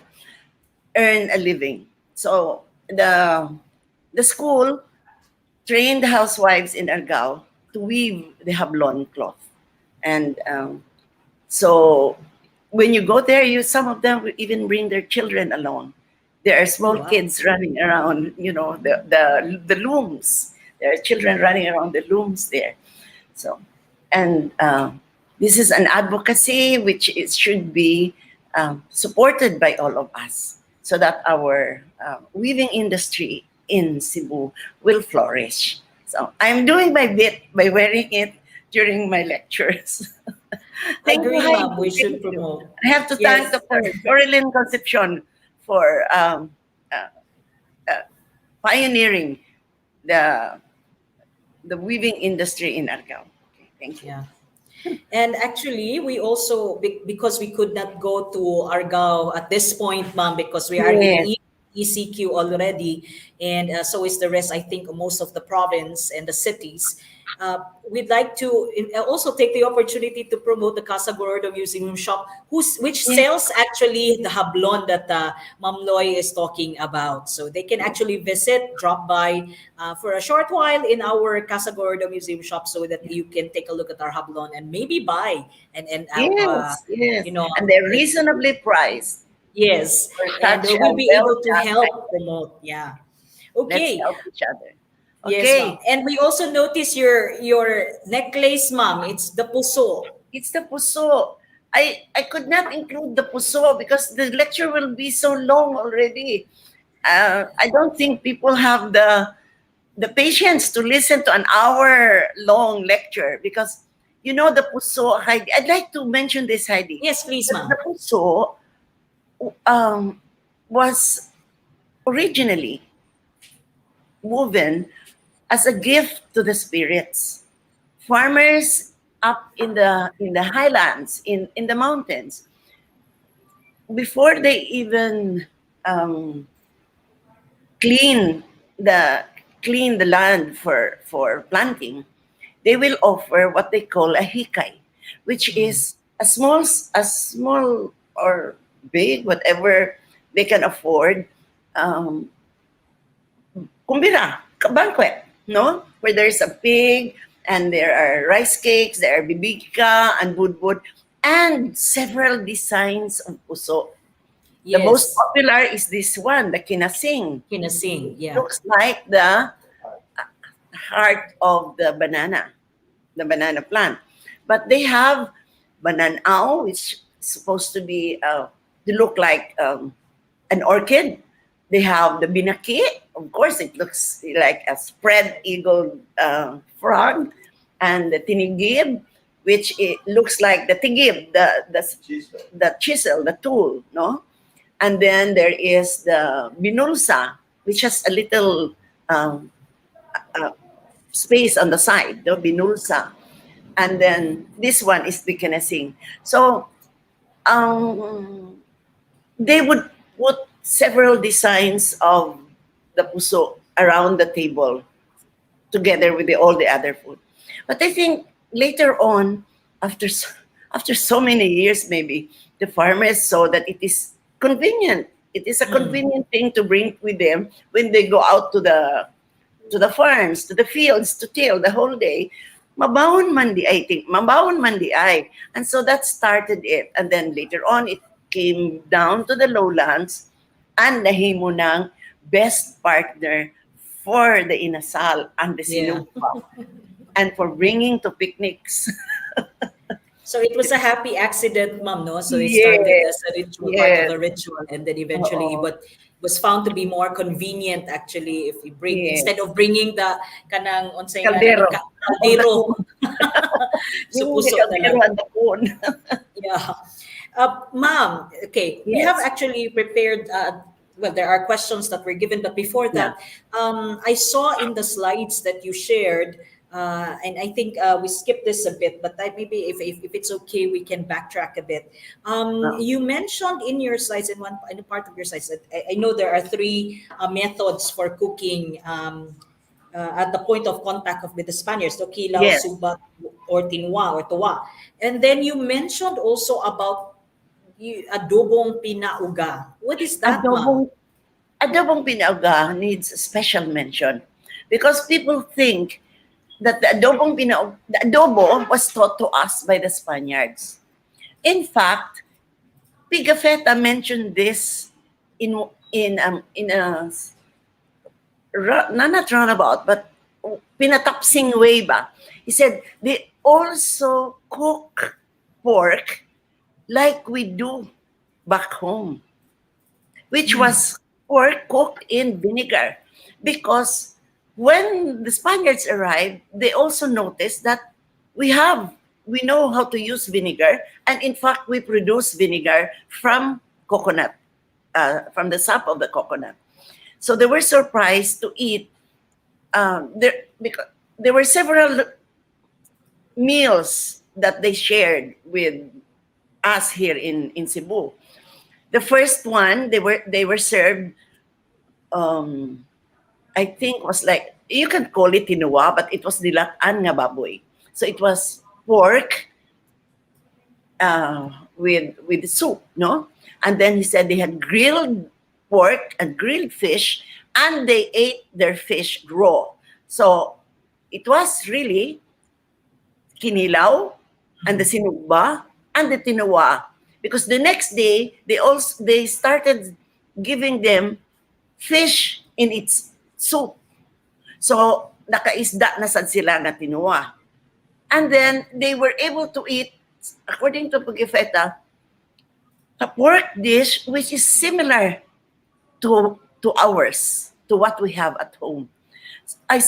earn a living. So the school trained housewives in Argao to weave the Hablon cloth, and so when you go there, some of them will even bring their children along. There are small Wow. kids running around, the looms. There are children running around the looms there. So, and this is an advocacy which should be supported by all of us, so that our weaving industry in Cebu will flourish. So I'm doing my bit by wearing it during my lectures. Thank Agree, you, ma'am. We Heidi. should Thank you. promote. I have to thank Yes. Dr. Dorilyn Concepcion for pioneering the weaving industry in Argao. Okay, thank you. Yeah. And actually, we also, because we could not go to Argao at this point, ma'am, because we are in Yes. East ECQ already, and so is the rest. I think most of the province and the cities. We'd like to also take the opportunity to promote the Casa Gordo Museum Shop, which sells actually the hablon that Ma'am Loy is talking about. So they can actually visit, drop by for a short while in our Casa Gordo Museum Shop, so that you can take a look at our hablon and maybe buy and Yes, yes. you know, And they're reasonably priced yes, for and such a we'll be able to well-done help item. promote. Yeah. Let's Okay. help each other. Yes, ma'am. Okay, And we also notice your necklace, ma'am. It's the puso. it's the puso. I could not include the puso because the lecture will be so long already. I don't think people have the patience to listen to an hour long lecture because you know the puso, Heidi. I'd like to mention this, Heidi. Yes, please, The ma'am. puso um, was originally woven as a gift to the spirits. Farmers up in the highlands, in the mountains, before they even um, clean the clean the land for planting, they will offer what they call a hikay, which is a small or big, whatever they can afford, um, kumbira, banquet, no? Where there's a pig and there are rice cakes, there are bibingka and budbud, and several designs of puso. The most Yes. popular is this one, the kinasing. Kinasing. Yeah. Looks like the heart of the banana plant. But they have bananao, which is supposed to be to look like an orchid. They have the binaki. Of course, it looks like a spread eagle frog, and the tinigib, which it looks like the tigib, the chisel, the tool, no. And then there is the binulsa, which has a little um, uh, space on the side, the binulsa. And then this one is the kinasing. So they would put several designs of the puso around the table together with all the other food. But I think later on, after after so many years, maybe the farmers saw that it is convenient. It is a convenient thing to bring with them when they go out to the farms, to the fields, to till the whole day. Mabawon man di ay, think, mabawon man di ay. And so that started it. And then later on, it came down to the lowlands and nahimo ng best partner for the inasal and the Yeah. sinupa and for bringing to picnics. So it was a happy accident, ma'am, no? So it started Yes, as a ritual, part of yes. the ritual, and then eventually Oo. but was found to be more convenient actually if we bring Yes. instead of bringing the kanang unsay nga Caldero. kaldero. So Yung puso na lang. kaldero at the phone. Yeah. Ma'am, okay, we have Yes. actually prepared. Well, there are questions that were given, but before that, I saw in the slides that you shared, and I think we skipped this a bit, but maybe if it's okay, we can backtrack a bit. You mentioned in your slides, in a part of your slides, that I know there are three methods for cooking. At the point of contact with the Spaniards, so kilaw, Yes. subat, or tinwa, or tuwa. And then you mentioned also about adobong pinauga. What is that, ma'am? Adobong pinauga needs a special mention because people think that the adobo was taught to us by the Spaniards. In fact, Pigafetta mentioned this in a not roundabout, but pinatapsing way ba. He said they also cook pork like we do back home, which was pork cooked in vinegar. Because when the Spaniards arrived, they also noticed that we know how to use vinegar, and in fact, we produce vinegar from coconut, from the sap of the coconut. So they were surprised to eat. Because there were several meals that they shared with us here in Cebu. The first one, they were served I think was like, you can call it tinuwa, but it was dilataan nga baboy. So it was pork with soup, no? And then he said they had grilled pork and grilled fish, and they ate their fish raw. So it was really kinilaw and the sinugba and the tinuwa. Because the next day they started giving them fish in its soup. So nakaisda na sad sila na tinuwa. And then they were able to eat, according to Pugifeta, a pork dish which is similar to ours, to what we have at home. A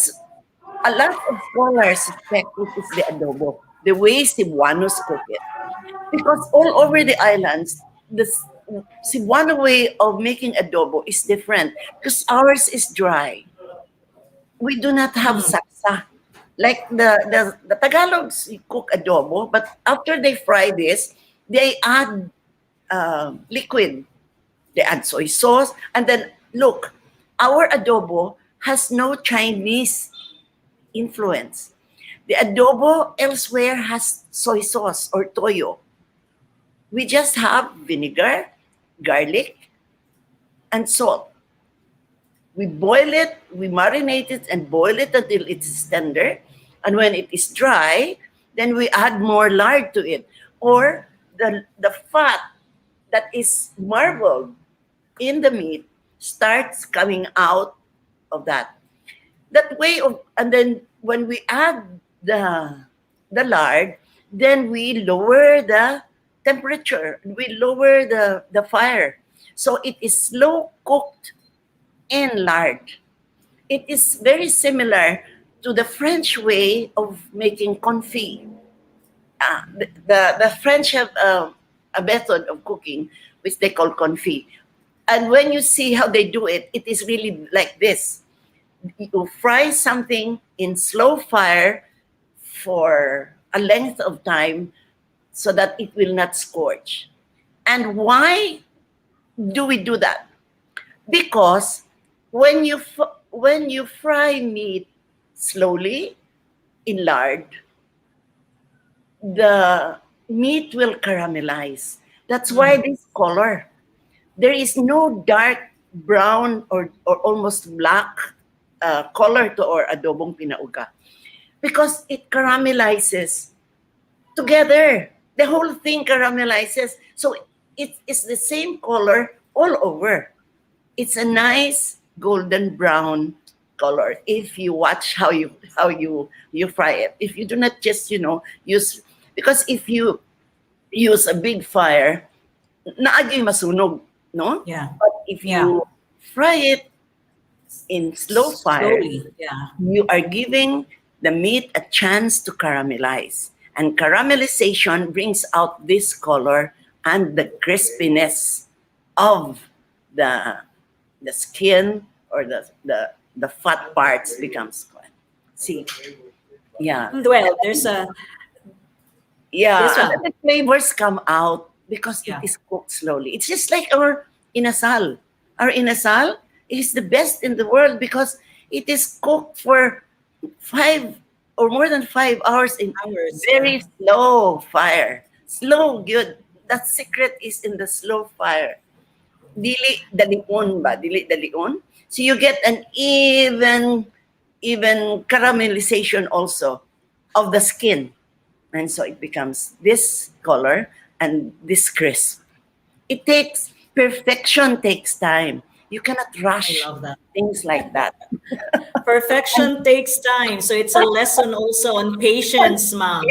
lot of scholars suspect it is the adobo, the way Cebuanos cook it. Because all over the islands, the Cebuano way of making adobo is different because ours is dry. We do not have saksa. Like the Tagalogs cook adobo, but after they fry this, they add liquid. They add soy sauce. And then, look, our adobo has no Chinese influence. The adobo elsewhere has soy sauce or toyo. We just have vinegar, garlic, and salt. We boil it, we marinate it, and boil it until it's tender. And when it is dry, then we add more lard to it. Or the fat that is marbled in the meat starts coming out of that. That way of, and then when we add the lard, then we lower the temperature, we lower the fire. So it is slow cooked in lard. It is very similar to the French way of making confit. The French have a method of cooking which they call confit. And when you see how they do it, it is really like this. You fry something in slow fire for a length of time so that it will not scorch. And why do we do that? Because when you fry meat slowly in lard, the meat will caramelize. That's why this color. There is no dark brown or almost black color to our adobong pinauga because it caramelizes together. The whole thing caramelizes. So it's the same color all over. It's a nice golden brown color if you watch how you fry it. If you do not just use, because if you use a big fire, naagay masunog, no? Yeah. But if you fry it in slow fire, Slowly, yeah. you are giving the meat a chance to caramelize. And caramelization brings out this color and the crispiness of the skin or the fat parts becomes good. See? Yeah. Well, there's a Yeah, This one. and the flavors come out because Yeah. it is cooked slowly. It's just like our inasal. Our inasal is the best in the world because it is cooked for 5 or more than 5 hours in Hours, very slow fire. Slow, good. That secret is in the slow fire. Dili dalion ba? Dili dalion. So you get an even caramelization also of the skin. And so it becomes this color and this crisp. Perfection takes time. You cannot rush I love that. things like that. Perfection takes time. So it's a lesson also on patience, ma'am.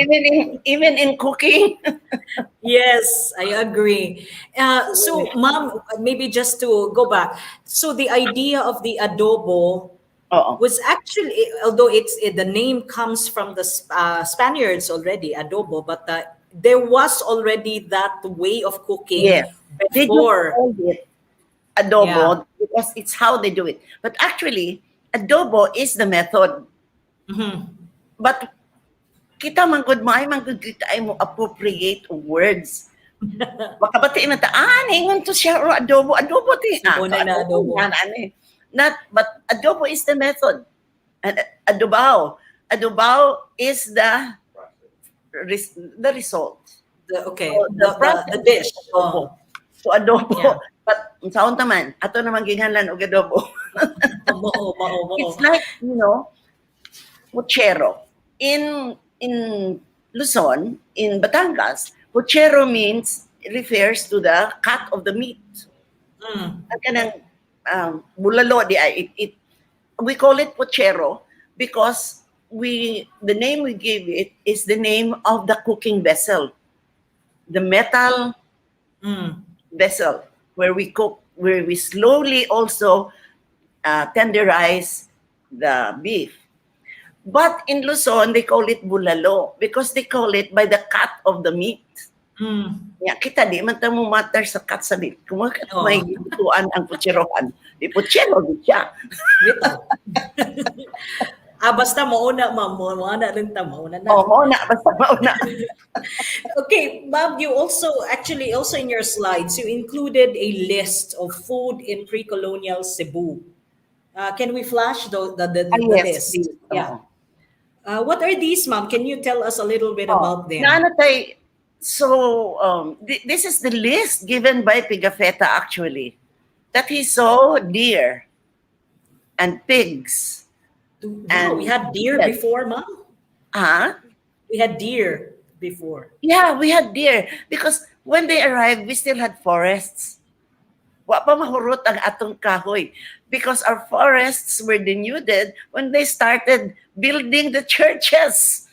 Even in cooking. Yes, I agree. So, ma'am, maybe just to go back. So the idea of the adobo Oo. was actually, although the name comes from the Spaniards already, adobo, but there was already that way of cooking Yes. They just before. call it adobo because it's how they do it. But actually, adobo is the method. Mhm. But kita manggod kita ay mo appropriate words. Baka ba ti inata, ingon to siya, adobo ti. Una na adobo. But adobo is the method. And adobao is the result. So the The process dish. is adobo. So adobo, Yeah. but saon taman, ato naman ginganlan og adobo. Mao. It's like, puchero. In Luzon, in Batangas, puchero refers to the cut of the meat. Mm. Ang kanang bulalo di ay we call it puchero because the name we gave it is the name of the cooking vessel, the metal Mm. vessel where we cook, where we slowly also tenderize the beef. But in Luzon, they call it bulalo because they call it by the cut of the meat. Mm. Ya, kita di man ta mo matter sa cut sa meat. Kung Oo. may gibutuan ang putserohan, di putsero di siya. Bitaw. Basta mauna, ma'am. Mauna rin ta, mauna na. Oo, basta mauna. Okay, ma'am, you also in your slides, you included a list of food in pre-colonial Cebu. Can we flash the Yes, list? please. Yeah. What are these, ma'am? Can you tell us a little bit about them? So this is the list given by Pigafetta actually, that he saw deer and pigs. Wow, we had deer Yes. before, ma'am. Huh? We had deer before. Yeah, we had deer because when they arrived, we still had forests. Wa pa mahurot ang atong kahoy because our forests were denuded when they started building the churches.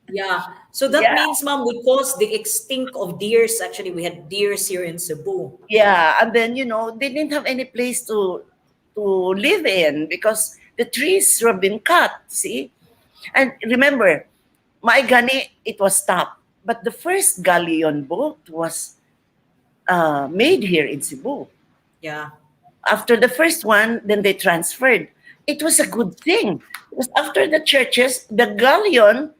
Yeah. So that Yeah. means, ma'am, would cause the extinct of deers. Actually, we had deers here in Cebu. Yeah, and then they didn't have any place to live in because the trees have been cut. See, and remember, my gani it was stopped, but the first galleon boat was made here in Cebu. Yeah. After the first one, then they transferred. It was a good thing because after the churches, the galleon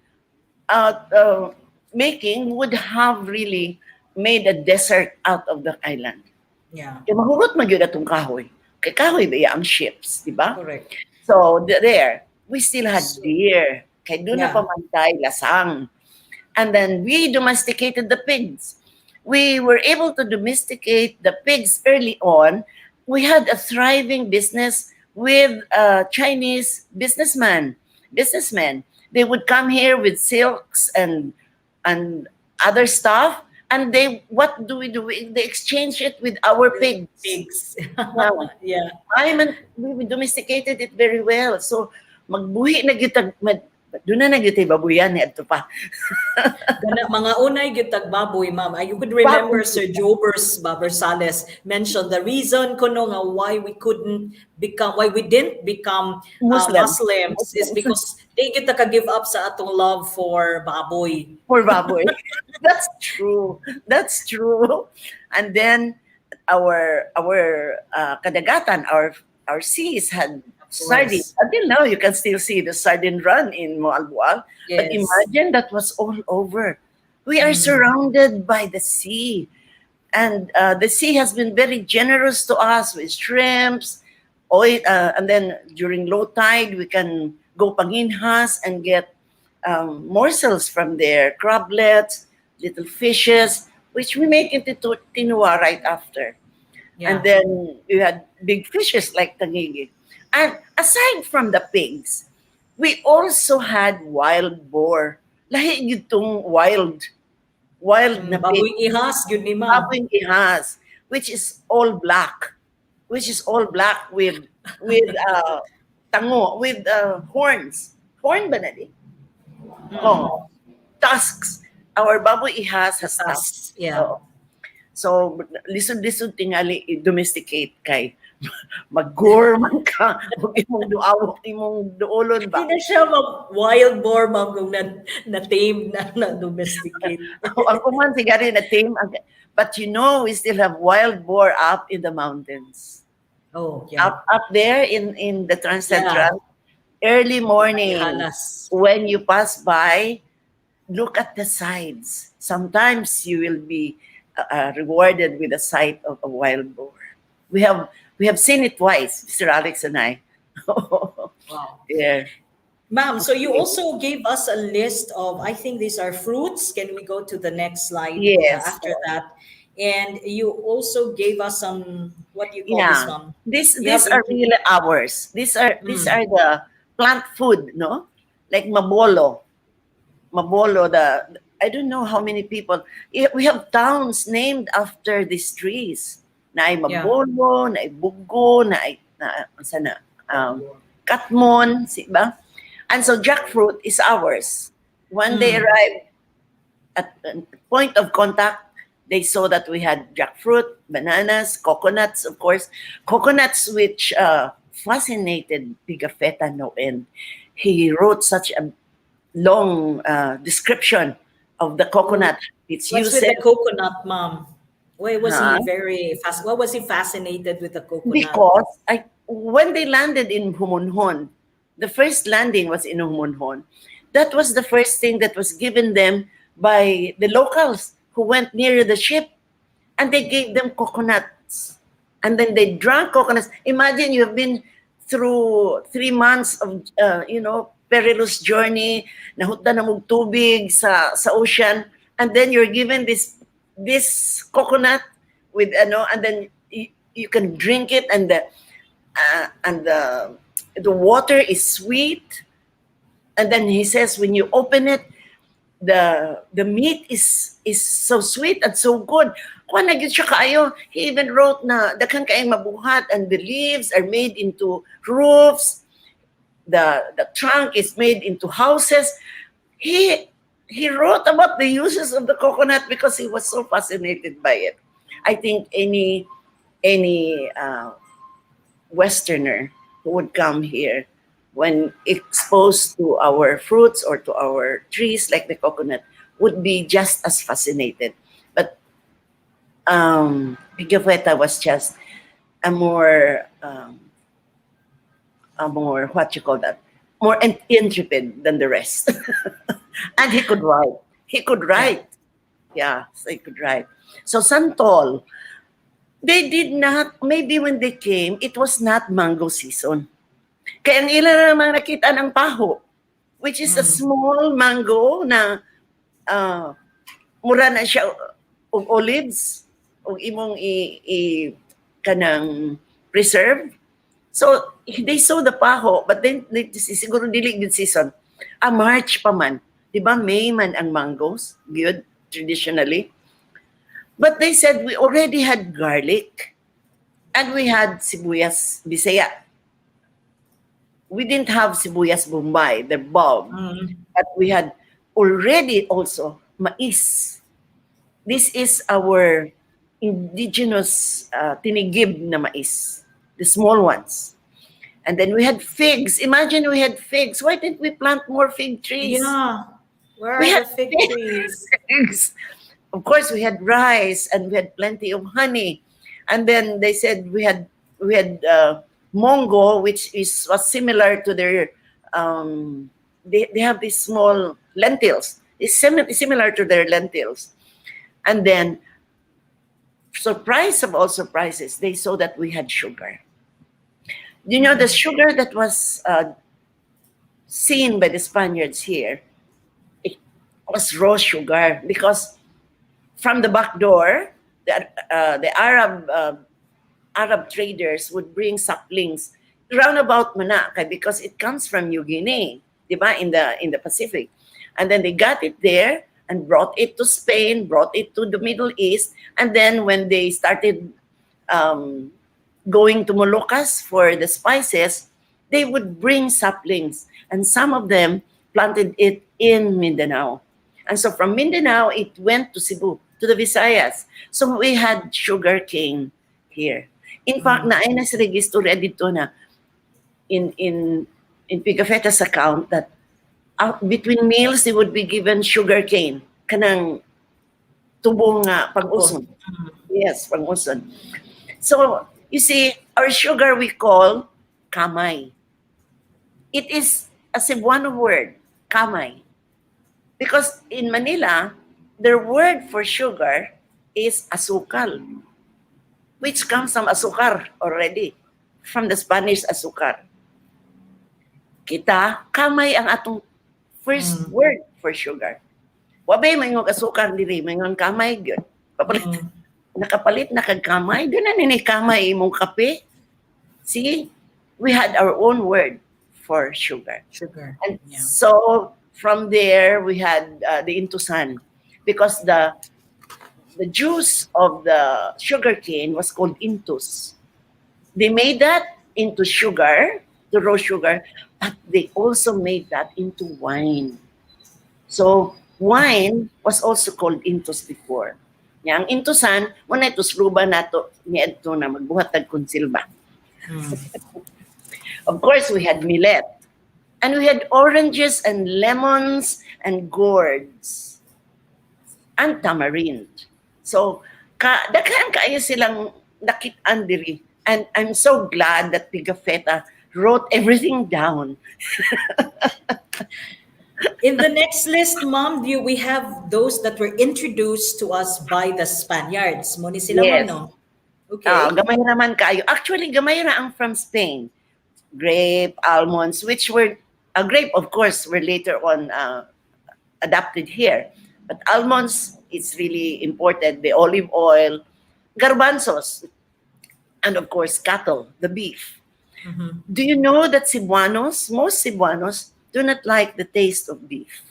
making would have really made a desert out of the island. Yeah. Kaya mahurot man yun atong kahoy. Kay kahoy ba ang ships, di ba? Correct. So there, we still had So- deer. Kay doon na Yeah. pamantay, lasang. And then we domesticated the pigs. We were able to domesticate the pigs early on. We had a thriving business with Chinese businessmen. They would come here with silks and other stuff, and what do? They exchange it with our pigs. Pigs. Wow. Yeah. We domesticated it very well. So magbuhi na gyud doon na nagyutay babuyan ni adto pa. Mga unay gitag baboy, ma'am. You could remember Baboy. Sir Jobers Babersales mentioned the reason kuno nga why we didn't become Muslims is because they get ka give up sa atong love for baboy. For baboy. That's true. And then our kadagatan, our seas had sardines. Until now, you can still see the sardine run in Moalboal. Yes. But imagine that was all over. We are surrounded by the sea. And the sea has been very generous to us with shrimps, oil, and then during low tide, we can go panginhas and get morsels from there, crablets, little fishes, which we make into tinua right after. Yeah. And then we had big fishes like tangigi. And aside from the pigs, we also had wild boar. Lahi yun tong wild na pig. Baboy ihas yun ni ma'am. Baboy ihas, which is all black with tango, with horns. Horn ba na di? Oh, tusks. Our baboy ihas has tusks. Yeah. So lisod-lisod tingali i-domesticate kay mag-gore man ka ug imong duawok imong duolon ba. Hindi na siya wild boar, ma'am, kung na-tame na domesticate. Ang kuman sigari na tame but we still have wild boar up in the mountains. Oh, yeah. Up there in the Trans Central. Early morning Halas. when you pass by, look at the sides. Sometimes you will be rewarded with a sight of a wild boar. We have We have seen it twice, Mr. Alex and I. Wow. Yeah. Ma'am, so you also gave us a list of, I think these are fruits. Can we go to the next slide Yes. after that? And you also gave us some, what do you call this, Yeah. ma'am? You have These are really ours. These are the plant food, no? Like mabolo. Mabolo, I don't know how many people. We have towns named after these trees. Na ay Yeah. mabolo, na ay bugo, sana, katmon, ba? And so jackfruit is ours. When they arrived at point of contact, they saw that we had jackfruit, bananas, coconuts, of course. Coconuts which fascinated Pigafetta no end. He wrote such a long description of the coconut, its What's with uses. the coconut, ma'am? Why was Huh? he very fast? What was he fascinated with the coconut? Because when they landed in Humunhon, the first landing was in Humunhon. That was the first thing that was given them by the locals who went near the ship, and they gave them coconuts. And then they drank coconuts. Imagine you have been through 3 months of, perilous journey, nahutda na mong tubig sa ocean, and then you're given this coconut with, and then you can drink it, and the water is sweet. And then he says, when you open it, the meat is so sweet and so good. Kung naging siya kaayo, he even wrote na daghan kaayong mabuhat, and the leaves are made into roofs. The trunk is made into houses. He wrote about the uses of the coconut because he was so fascinated by it. I think any Westerner who would come here, when exposed to our fruits or to our trees like the coconut, would be just as fascinated. But Pigafetta was just a more what you call that, more intrepid than the rest. And he could write. Yeah, so he could write. So Santol, they did not, maybe when they came, it was not mango season. Kaya ang ilan na naman nakita ng paho, which is a small mango na mura na siya og olives, og imong kanang preserve. So they saw the paho, but then siguro dili good season. March pa man. Di ba May man ang mangoes, good traditionally. But they said we already had garlic and we had sibuyas bisaya. We didn't have sibuyas Bombay, the bulb, but we had already also mais. This is our indigenous tinigib na mais, the small ones. And then we had figs. Imagine we had figs. Why didn't we plant more fig trees? Yeah. Where We are had the fig trees? figs. Of course, we had rice and we had plenty of honey. And then they said we had mongo, which was similar to their. They have these small lentils. It's similar to their lentils. And then, surprise of all surprises, they saw that we had sugar. You know, the sugar that was seen by the Spaniards here, it was raw sugar, because from the back door, the Arab traders would bring saplings roundabout Manakay because it comes from New Guinea, diba, in the Pacific. And then they got it there and brought it to Spain, brought it to the Middle East. And then when they started going to Moluccas for the spices, they would bring saplings. And some of them planted it in Mindanao. And so from Mindanao, it went to Cebu, to the Visayas. So we had sugar cane here. In fact, naay na sa registro dito na in Pigafetta's account that between meals, they would be given sugar cane. Kanang tubong pag-uson. Yes, pag-uson. So, you see, our sugar we call kamay. It is a Cebuano word, kamay. Because in Manila, their word for sugar is asukal. which comes from asukar already, from the Spanish asukar. Kita, kamay ang atong first word for sugar. Wabay mayong asukar diri, mayong kamay gyud. Papalit, nakapalit na kag kamay, gana ni kamay imong kape. See, we had our own word for sugar. Sugar. And Yeah. so from there we had the intusan, because the juice of the sugar cane was called intus. They made that into sugar, the raw sugar, but they also made that into wine. So wine was also called intus before. Yang intusan, muna ito sruba nato ni Edto na magbuhat tag konsilba. Of course, we had millet. And we had oranges and lemons and gourds and tamarind. So, daghan kaayo silang nakit-an diri. And I'm so glad that Pigafetta wrote everything down. In the next list, Mom, we have those that were introduced to us by the Spaniards. Mo ni sila, Yes. Ma'am, no? Okay. Gamay raman kayo. Actually, gamay ra ang from Spain. Grape, almonds, which were, grape, of course, were later on adapted here. But almonds, it's really important. The olive oil, garbanzos, and of course, cattle, the beef. Do you know that Cebuanos, most Cebuanos, do not like the taste of beef?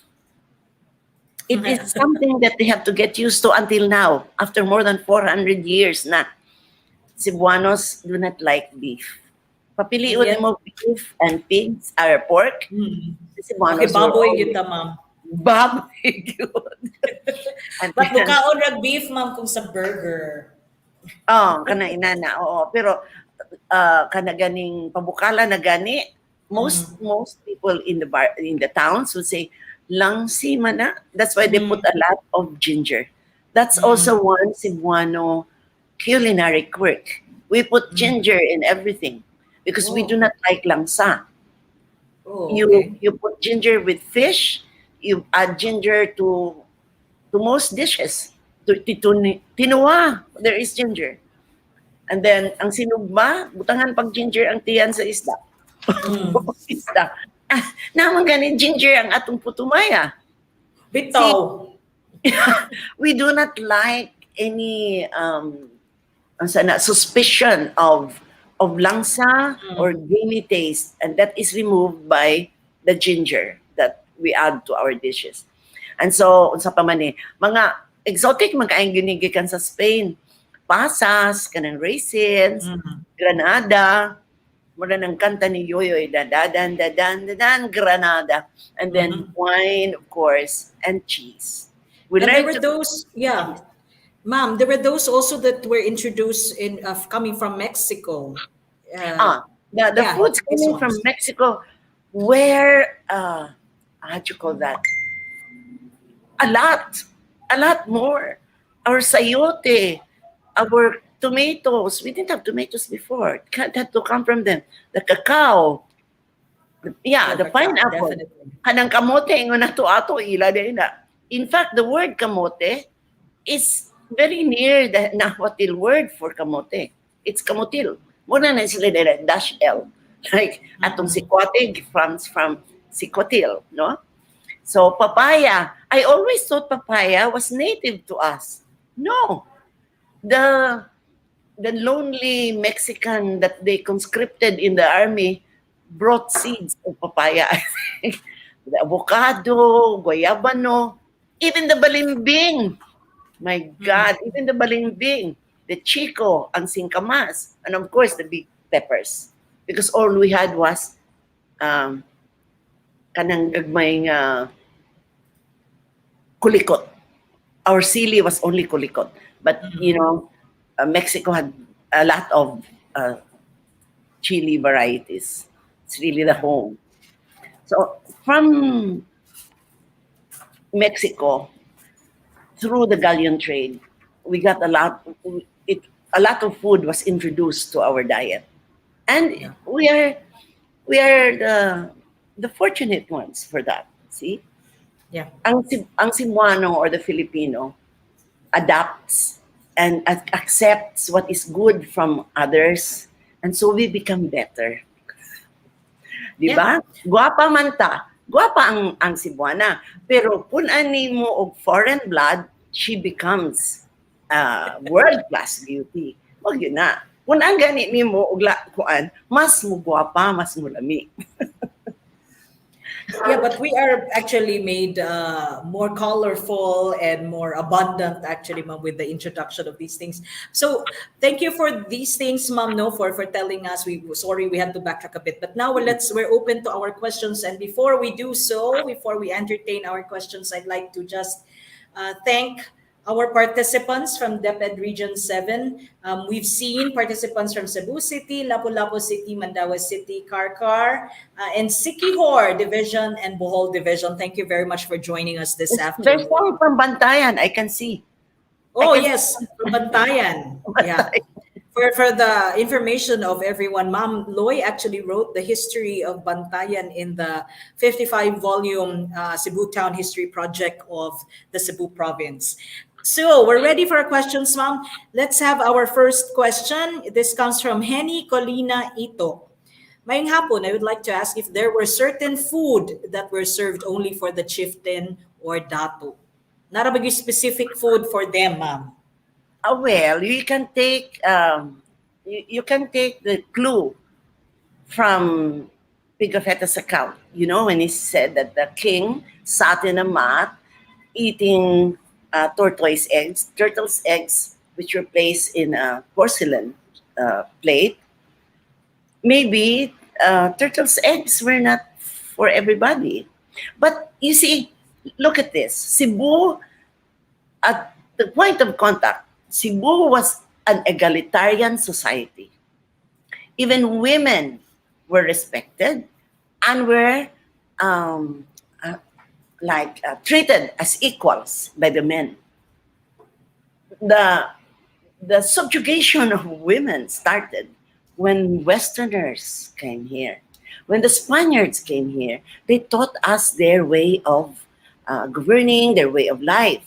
It is something that they have to get used to until now, after more than 400 years na. Cebuanos do not like beef. Papiliun Yet- mo beef and pigs or pork. Cebuanos Okay, baboy will yun ta, Ma'am. Baboy yun. And But then- bukaon rag beef, Ma'am, kung sa burger. kana inana, oo. Pero kana ganing pabukala na gani, most people in the towns would say langsi mana. That's why they put a lot of ginger. That's also one Cebuano culinary quirk. We put ginger in everything because we do not like langsa. Oh, okay. You put ginger with fish. You add ginger to most dishes. To tinuwa, there is ginger. And then, ang sinugba, butangan pag ginger ang tiyan sa isda. Isda. Naman ganin ginger ang atong putumaya. Bitaw. We do not like any suspicion of langsa or gamey taste, and that is removed by the ginger that we add to our dishes. And so, unsa pa man mga exotic magkaayong ginigikan sa Spain. Pasas, kanang raisins, granada, mura ng kanta ni Yoyoy, dadan, granada. And then wine, of course, and cheese. We And there learned were those, Ma'am, there were those also that were introduced in coming from Mexico. The foods these coming from ones. Mexico were, how'd you call that? A lot more. Our sayote, our tomatoes. We didn't have tomatoes before. It had to come from them. The cacao. The pineapple. Definitely. Kanang kamote, ingon na to ato, ila din na. In fact, the word kamote is very near the Nahuatl word for kamote. It's kamotil. Muna na sila nila, dash L. Like, atong sikwate comes from sikwatil, no? So, papaya. I always thought papaya was native to us. No. The lonely Mexican that they conscripted in the army brought seeds of papaya. I think. The avocado, guayabano, even the balimbing. My God, even the balimbing, the chico, ang singkamas, and of course the big peppers. Because all we had was kanang gagmayng kulikot. Our sili was only kulikot. But, Mexico had a lot of chili varieties. It's really the home. So, from Mexico, through the galleon trade, we got a lot of food was introduced to our diet. And we are the fortunate ones for that. See? Yeah. Ang Cebuano or the Filipino adapts and accepts what is good from others. And so we become better. Di ba? Guwapa man ta. Guwapa ang Cebuana. Pero kung ani mo og foreign blood, she becomes world-class beauty. Wag yun na. Kung ang gani ni mo og kuan, mas mo guwapa, mas mo lami. Yeah, but we are actually made more colorful and more abundant, actually, ma'am, with the introduction of these things. So thank you for these things, ma'am, no, for telling us. Sorry we had to backtrack a bit, but now we're open to our questions. And before we do so, before we entertain our questions, I'd like to just thank our participants from DepEd Region 7. We've seen participants from Cebu City, Lapu-Lapu City, Mandaue City, Karkar, and Siquijor Division and Bohol Division. Thank you very much for joining us this There's afternoon. one from Bantayan, I can see. Oh, yes, from Bantayan. Yeah. For the information of everyone, Ma'am Loy actually wrote the history of Bantayan in the 55-volume Cebu Town History Project of the Cebu Province. So we're ready for our questions, ma'am. Let's have our first question. This comes from Henny Colina Ito. Mayong hapon, I would like to ask if there were certain food that were served only for the chieftain or dato. Narabag yung specific food for them, ma'am. Well, you can take the clue from Pigafetta's account. You know, when he said that the king sat in a mat eating turtle's eggs, which were placed in a porcelain plate. Maybe turtle's eggs were not for everybody. But you see, look at this. Cebu, at the point of contact, Cebu was an egalitarian society. Even women were respected and were treated as equals by the men. The subjugation of women started when Westerners came here. When the Spaniards came here, they taught us their way of governing, their way of life.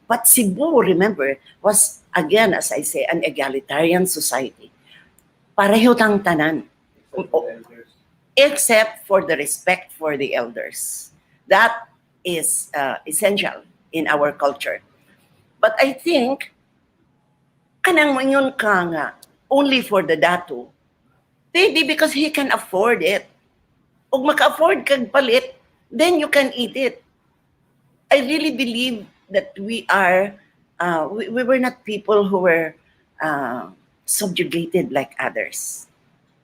But Cebu, remember, was, again, as I say, an egalitarian society. Pareho tang tanan. Except for the respect for the elders. That is essential in our culture. But I think, kanang manyon ka nga, only for the dato, maybe because he can afford it. Ug maka-afford kag palit, then you can eat it. I really believe that we were not people who were subjugated like others.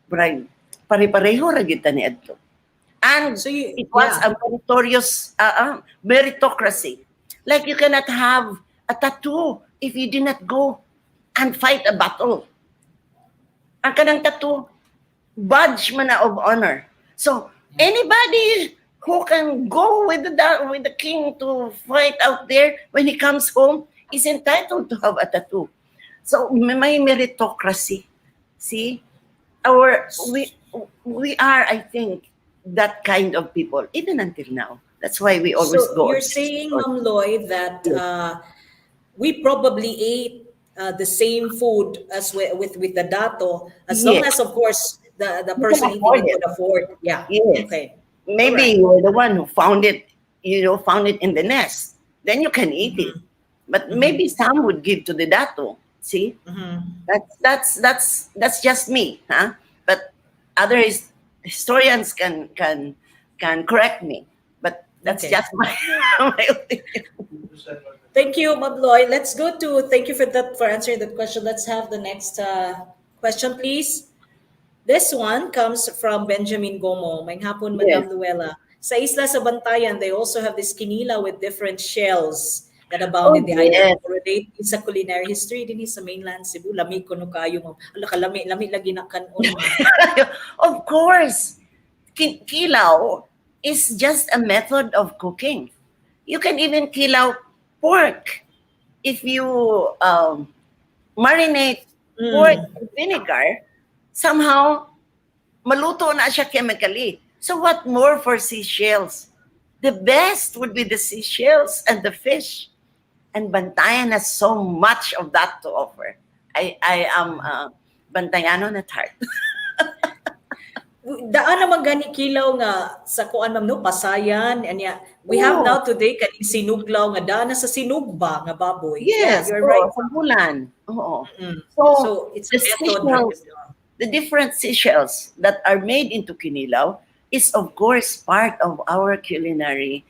But pare-pareho ra gyud ta ni adto. And So it was a meritorious meritocracy. Like you cannot have a tattoo if you did not go and fight a battle. Ang kanang tattoo, badge man na of honor. So anybody who can go with the king to fight out there when he comes home is entitled to have a tattoo. So may meritocracy. See, we are, I think, that kind of people even until now. That's why we always go. You're saying, Ma'am Loy, that we probably ate the same food as with the dato, as long as, of course, the person eating it could afford. Yeah. Yes. Okay. Maybe you were the one who found it in the nest. Then you can eat it. But maybe some would give to the dato. See, that's just me, huh? But other historians can correct me. But that's just my opinion. Thank you, Ma'am Loy. Let's go to, thank you for answering that question. Let's have the next question, please. This one comes from Benjamin Gomo. May hapon, Madam Louella. Sa isla sa Bantayan, they also have this kinila with different shells that abound in the island. Related sa culinary history din sa mainland Cebu. Lami ko no kayo, ma'am. Lami lagi na kanon. Of course. Kilaw is just a method of cooking. You can even kilaw pork. If you marinate pork in vinegar, somehow maluto na siya chemically. So what more for seashells? The best would be the seashells and the fish. And Bantayan has so much of that to offer. I am Bantayano at heart. Daan naman gani kilaw nga sa kuan ma'am no pasayan anya we have Oo. now today kaning sinuglaw nga daan na sa sinugba nga baboy. Yeah, Yes, you're right. oo, sa bulan. Oo. Mm. So, So it's the a method ra seashells, kasi. the different seashells that are made into kinilaw is of course part of our culinary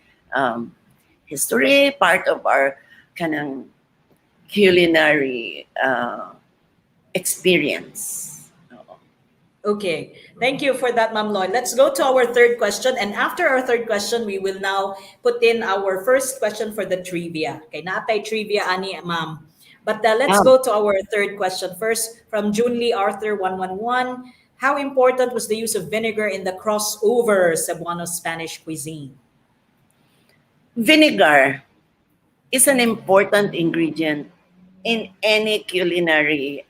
history, part of our kanang culinary experience. Oo. Okay. Thank you for that, Ma'am Lloyd. Let's go to our third question. And after our third question, we will now put in our first question for the trivia. Okay, natay trivia, ani, Ma'am. But let's Yeah. go to our third question first from Junlee Arthur 111. How important was the use of vinegar in the crossover Cebuano Spanish cuisine? Vinegar is an important ingredient in any culinary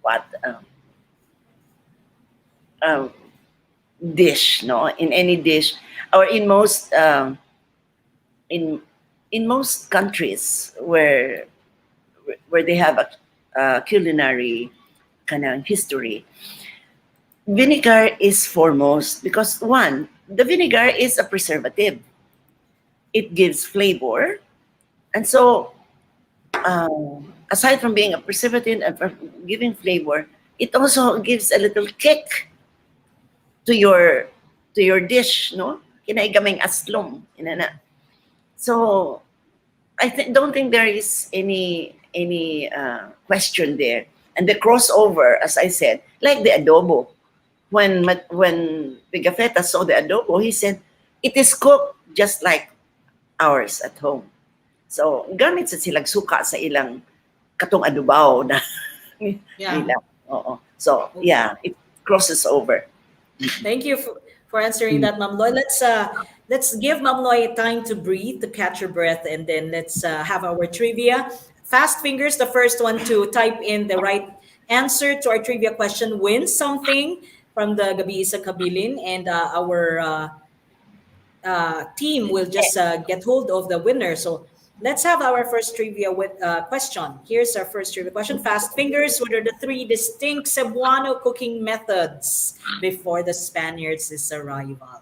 what um, dish, no, in any dish, or in in most countries where they have a culinary kind of history, vinegar is foremost because one, the vinegar is a preservative. It gives flavor, and so aside from being a preservative and from giving flavor, it also gives a little kick to your dish, no? Kinay gamay aslom, inana. So don't think there is any question there. And the crossover, as I said, like the adobo. When Pigafetta saw the adobo, he said it is cooked just like ours at home. So gamit sa silang suka sa ilang katong adobaw na Yeah. nila. Oo. So yeah, it crosses over. Thank you for answering that, Ma'am Loy. Let's give Ma'am Loy time to breathe, to catch her breath, and then let's have our trivia. Fast fingers, the first one to type in the right answer to our trivia question wins something from the Gabii sa Kabilin, and our team will just get hold of the winner. So let's have our first trivia question. Here's our first trivia question. Fast fingers, what are the three distinct Cebuano cooking methods before the Spaniards' arrival?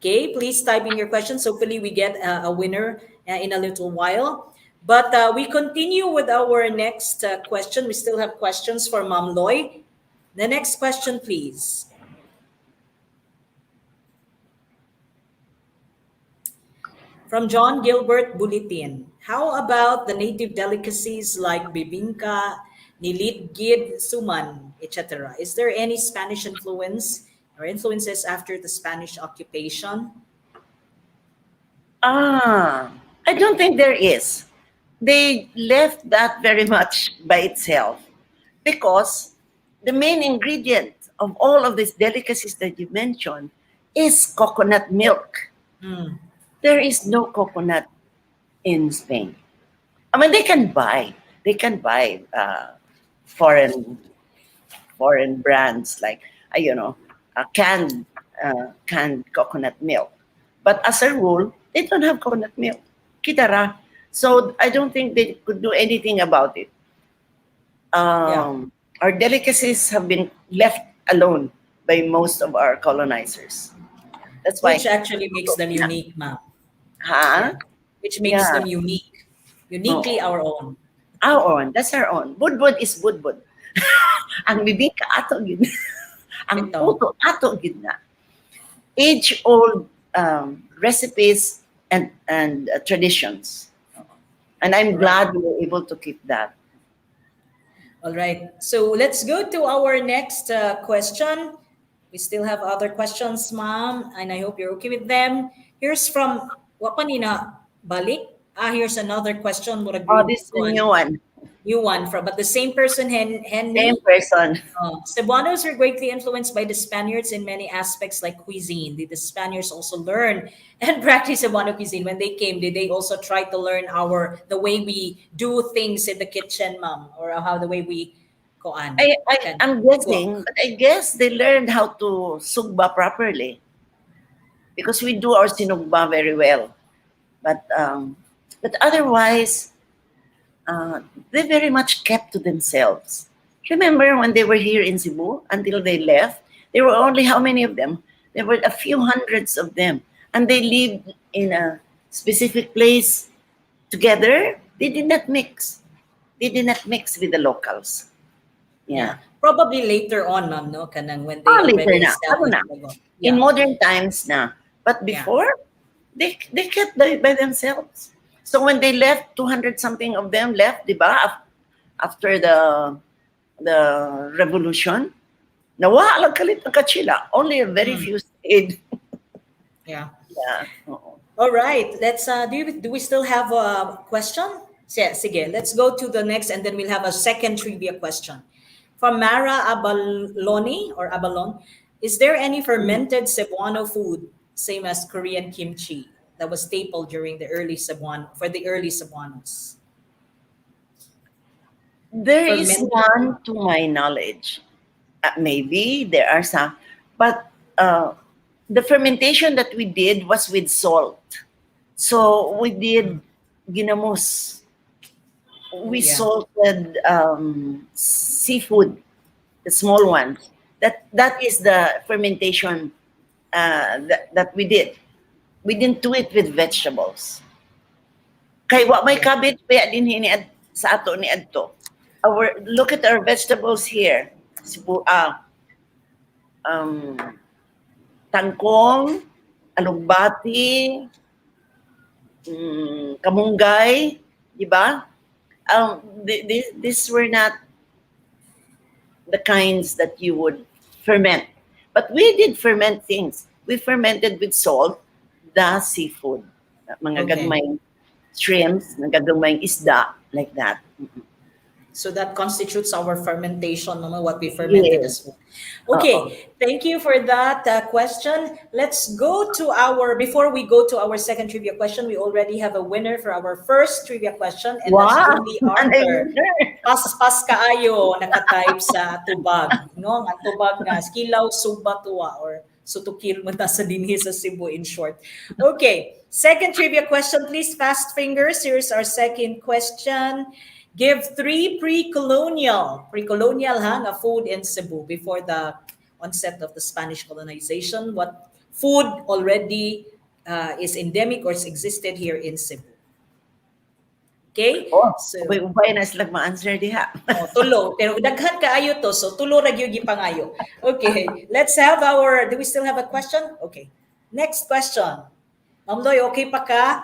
Okay, please type in your questions. Hopefully we get a winner in a little while. But we continue with our next question. We still have questions for Ma'am Loy. The next question, please. From John Gilbert Bulletin, how about the native delicacies like bibingka, nilitgid, suman, etc.? Is there any Spanish influence or influences after the Spanish occupation? I don't think there is. They left that very much by itself because the main ingredient of all of these delicacies that you mentioned is coconut milk. Hmm. There is no coconut in Spain. I mean, they can buy foreign brands like canned coconut milk, but as a rule, they don't have coconut milk. Kitara. So I don't think they could do anything about it. Yeah. Our delicacies have been left alone by most of our colonizers. That's why. Which actually makes them unique, ma'am. Huh? Yeah. Which makes Yeah. them unique. Uniquely our own. Our own. That's our own. Budbud is budbud. Ang bibingka ato gid. Ang Ito. puto ato gid na. Age-old recipes and traditions. And I'm glad we were able to keep that. All right. So let's go to our next question. We still have other questions, ma'am, and I hope you're okay with them. Here's from Wapanina Balik. Here's another question. What a Oh, good this is the one. new one. New one from, but the same person, Henry. Same person. Cebuanos are greatly influenced by the Spaniards in many aspects like cuisine. Did the Spaniards also learn and practice Cebuano cuisine when they came? Did they also try to learn the way we do things in the kitchen, ma'am, or how the way we koan? I'm guessing, but I guess they learned how to sugba properly because we do our sinugba very well. But But otherwise, they very much kept to themselves. Remember when they were here in Cebu until they left? There were only how many of them? There were a few hundreds of them. And they lived in a specific place together. They did not mix. They did not mix with the locals. Yeah. Probably later on, ma'am, no? Kanang when they Later already na. Ano na? established. In modern times na. But before, they kept by themselves. So when they left, 200 something of them left, di ba? After the revolution, nawa lang kalit ng kachila. Only a very few stayed. Yeah. Yeah. Oo. All right. Let's do we still have a question? Sige, let's go to the next and then we'll have a second trivia question. From Mara Abaloni or Abalon, is there any fermented Cebuano food, same as Korean kimchi, that was staple during the early Cebuano for the early Cebuanos? There is Fermented. none to my knowledge. Maybe there are some, but the fermentation that we did was with salt. So we did ginamos. We salted seafood, the small ones. That is the fermentation that we did. We didn't do it with vegetables. Kay wa may kabit pa din hiniad sa ato ni adto. Look at our vegetables here. Tangkong, alugbati, kamunggay, di ba? These were not the kinds that you would ferment. But we did ferment things. We fermented with salt the seafood. Mga gagmayng shrimps, mga gagmayng isda, like that. So that constitutes our fermentation, what we fermented as well. Okay, thank you for that question. Let's go to before we go to our second trivia question, we already have a winner for our first trivia question, and that's Julie Arthur. Pas kaayo, nakatype sa tubag. No? Ang tubag nga, Kilaw Suba Tuwa, or Sutukil mo sa dinhi sa Cebu in short. Okay, second trivia question, please. Fast fingers. Here's our second question. Give 3 pre-colonial food in Cebu before the onset of the Spanish colonization. What food already is endemic or existed here in Cebu? Okay? So, ubay na sila ma-answer diha. Tulo. Pero daghan kaayo to, so tulo ra gyud gipangayo. Okay, let's have do we still have a question? Okay. Next question. Ma'am Loy, okay pa ka?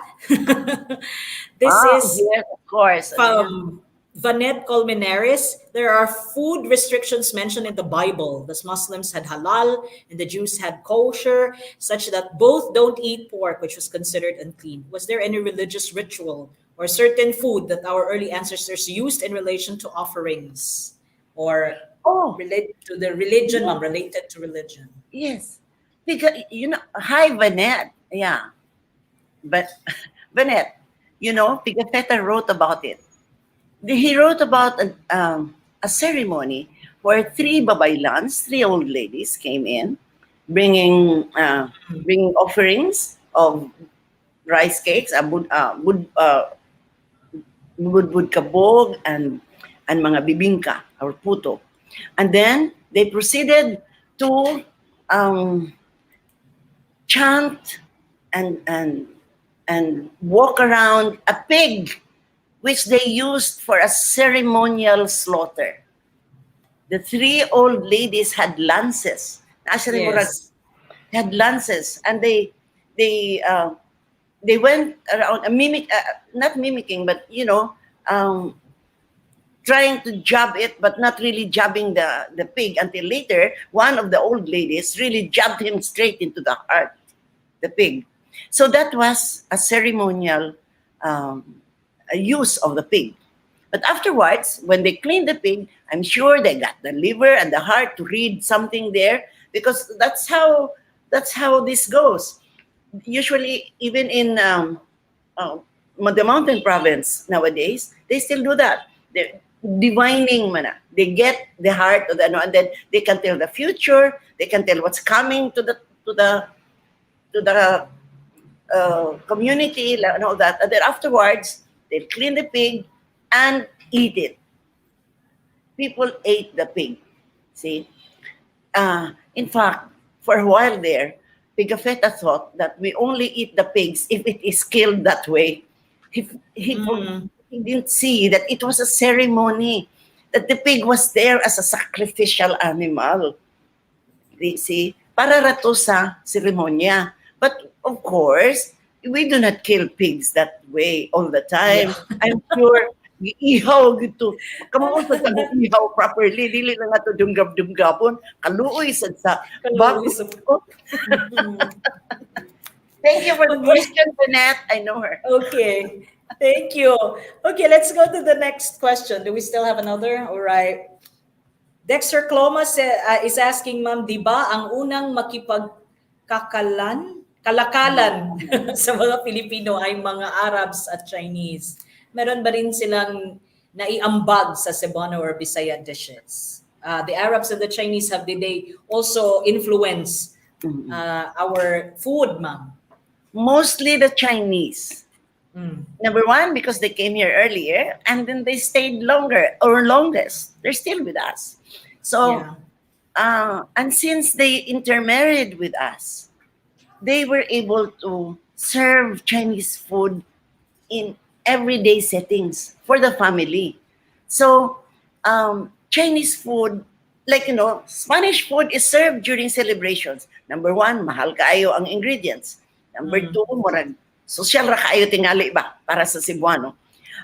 This is yes, of course. from Vanet Colmenares. There are food restrictions mentioned in the Bible. The Muslims had halal and the Jews had kosher, such that both don't eat pork, which was considered unclean. Was there any religious ritual or certain food that our early ancestors used in relation to offerings or related to the religion, related to religion? Yes. Because, hi, Vanet. Yeah. But Vanet, Pigafetta wrote about it. He wrote about a ceremony where 3 babaylans, 3 old ladies came in, bringing offerings of rice cakes, budbud kabog, and mga bibingka or puto, and then they proceeded to chant and walk around a pig, which they used for a ceremonial slaughter. The 3 old ladies had lances. Actually, had lances, and they went around not mimicking, but trying to jab it, but not really jabbing the pig. Until later, one of the old ladies really jabbed him straight into the heart, the pig. So that was a ceremonial use of the pig. But afterwards, when they cleaned the pig, I'm sure they got the liver and the heart to read something there, because that's how this goes. Usually, even in the mountain province nowadays, they still do that. They're divining, they get the heart of the, and then they can tell the future. They can tell what's coming to the community and all that. And then afterwards, they'll clean the pig and eat it. People ate the pig. See? In fact, for a while there, Pigafetta thought that we only eat the pigs if it is killed that way. He didn't see that it was a ceremony, that the pig was there as a sacrificial animal. You see? Para rato sa seremonya. But of course, we do not kill pigs that way all the time. Yeah. I'm sure ihaw gito. Kamo sa ihaw properly, dili lang ato dunggab-dunggabon, kaluoy sad sa bago. Thank you for the question, Jeanette. I know her. Okay. Thank you. Okay, let's go to the next question. Do we still have another? All right. Dexter Clomas is asking, Ma'am, di ba ang unang kalakalan sa mga Pilipino ay mga Arabs at Chinese? Meron ba rin silang naiambag sa Cebuano or Bisaya dishes? The Arabs and the Chinese, did they also influence our food, Ma'am? Mostly the Chinese. Number one, because they came here earlier and then they stayed longer or longest. They're still with us. So, and since they intermarried with us, they were able to serve Chinese food in everyday settings for the family. So, Chinese food, like, Spanish food is served during celebrations. Number one, mahal kaayo ang ingredients. Number two, murag social ra kaayo tingali ba para sa Cebuano.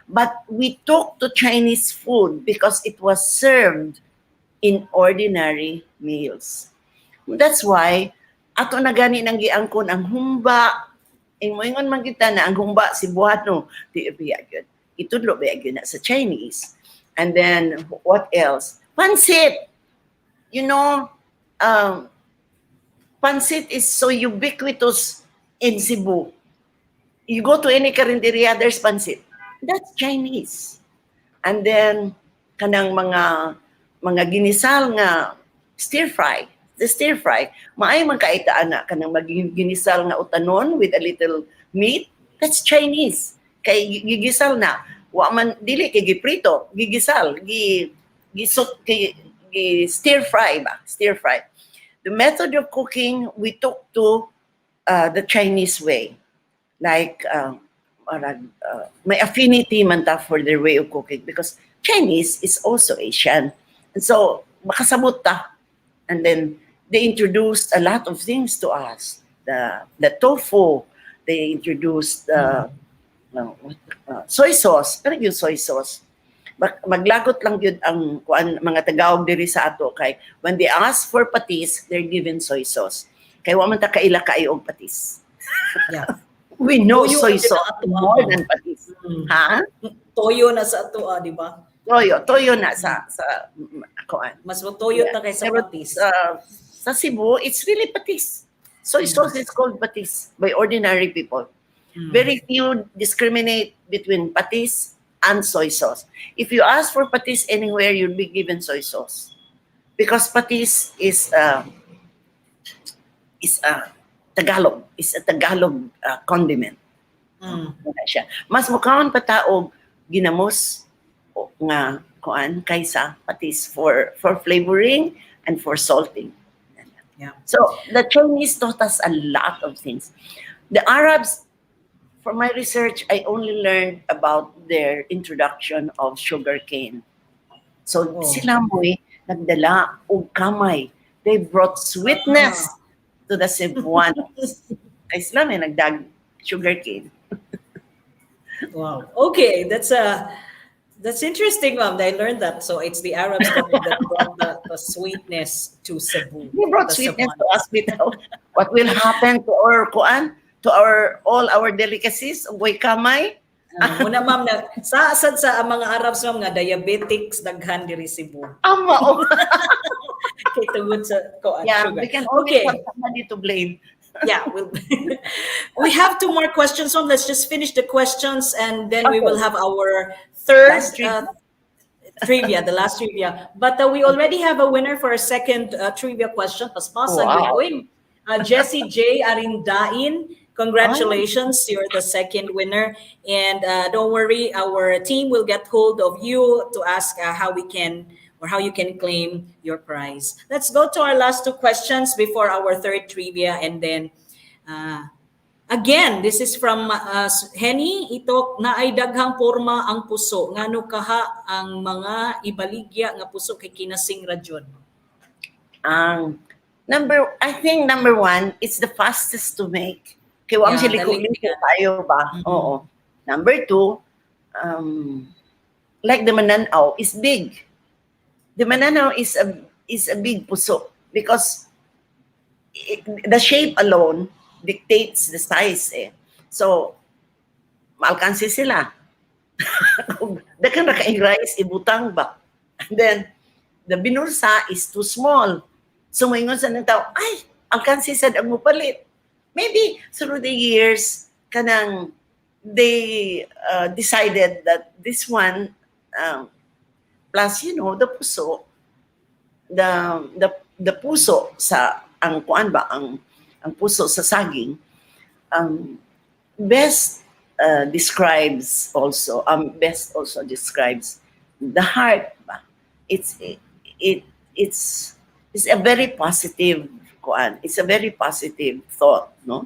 But we took to Chinese food because it was served in ordinary meals. That's why ato na gani nang giangkon ang humba. Moingon man kita na ang humba Cebuano, di biya gyud. Itudlo biya gyud na sa Chinese. And then what else? Pansit. Pansit is so ubiquitous in Cebu. You go to any karinderya, there's pansit. That's Chinese. And then kanang mga ginisal nga stir fry. The stir fry, maay magkaitaan na kanang ginisal nga utanon with a little meat. That's Chinese. Kay gigisal na, wa man dili kay giprito, gigisal, stir fry ba? Stir fry. The method of cooking we took to the Chinese way. Like may affinity man ta for their way of cooking because Chinese is also Asian. And so makasabot ta. And then they introduced a lot of things to us. The tofu, they introduced soy sauce. Pero yung soy sauce. Maglagot lang yun ang mga Tagalog diri sa ato kay when they ask for patis, they're given soy sauce. Kay wa man ta kaila kaayo og patis. Yeah. We know toyo soy sauce more than patis. Ha? Toyo na sa ato, di ba? Toyo na sa kuan. Mas toyo ta kaysa patis. Sa Cebu, it's really patis. Soy sauce is called patis by ordinary people. Very few discriminate between patis and soy sauce. If you ask for patis anywhere, you'll be given soy sauce. Because patis is Tagalog. It's a Tagalog condiment. Mas mukhang pataog ginamos nga kuan kaysa patis for flavoring and for salting. Yeah. So the Chinese taught us a lot of things. The Arabs, for my research, I only learned about their introduction of sugar cane. So sila mo'y nagdala og kamay. They brought sweetness to the Cebuanos. Kay sila may nagdag sugar cane. Wow. Okay, that's interesting, Ma'am. I learned that. So it's the Arabs that brought the sweetness to Cebu. They brought sweetness to us without what will happen to our kuan, to all our delicacies, ugoy kamay. Muna, Ma'am, sa mga Arabs, Ma'am, nga diabetics daghan diri Cebu. Ama. Kay tungod sa kuan. Yeah, sugar. we can always have somebody to blame. Yeah, we have two more questions. So let's just finish the questions and then we will have our third trivia, the last trivia. But we already have a winner for a second trivia question. Paspasan. Wow. Jessie J. Arindain Congratulations, you're the second winner. And don't worry, our team will get hold of you to ask how we can or how you can claim your prize. Let's go to our last two questions before our third trivia. And then, again, this is from Henny. Ito, naay daghang porma ang puso. Ngano kaha ang mga ibaligya nga puso kay kinasing radyon? I think number one, it's the fastest to make. Kaya wang Yeah, siliko-liko tayo ba? Oo. Number two, like the mananaw is big. The mananaw is a big puso because the shape alone dictates the size eh. So, maalkansi sila. Dakan ra kaing rice ibutang ba? And then the binursa is too small. So moingon sa nang tao, ay, alkansi sad ang mupalit. Maybe through the years kanang they decided that this one plus the puso the puso sa ang kuan ba ang puso sa saging best describes also describes the heart ba. It's a very positive kuan. It's a very positive thought, no?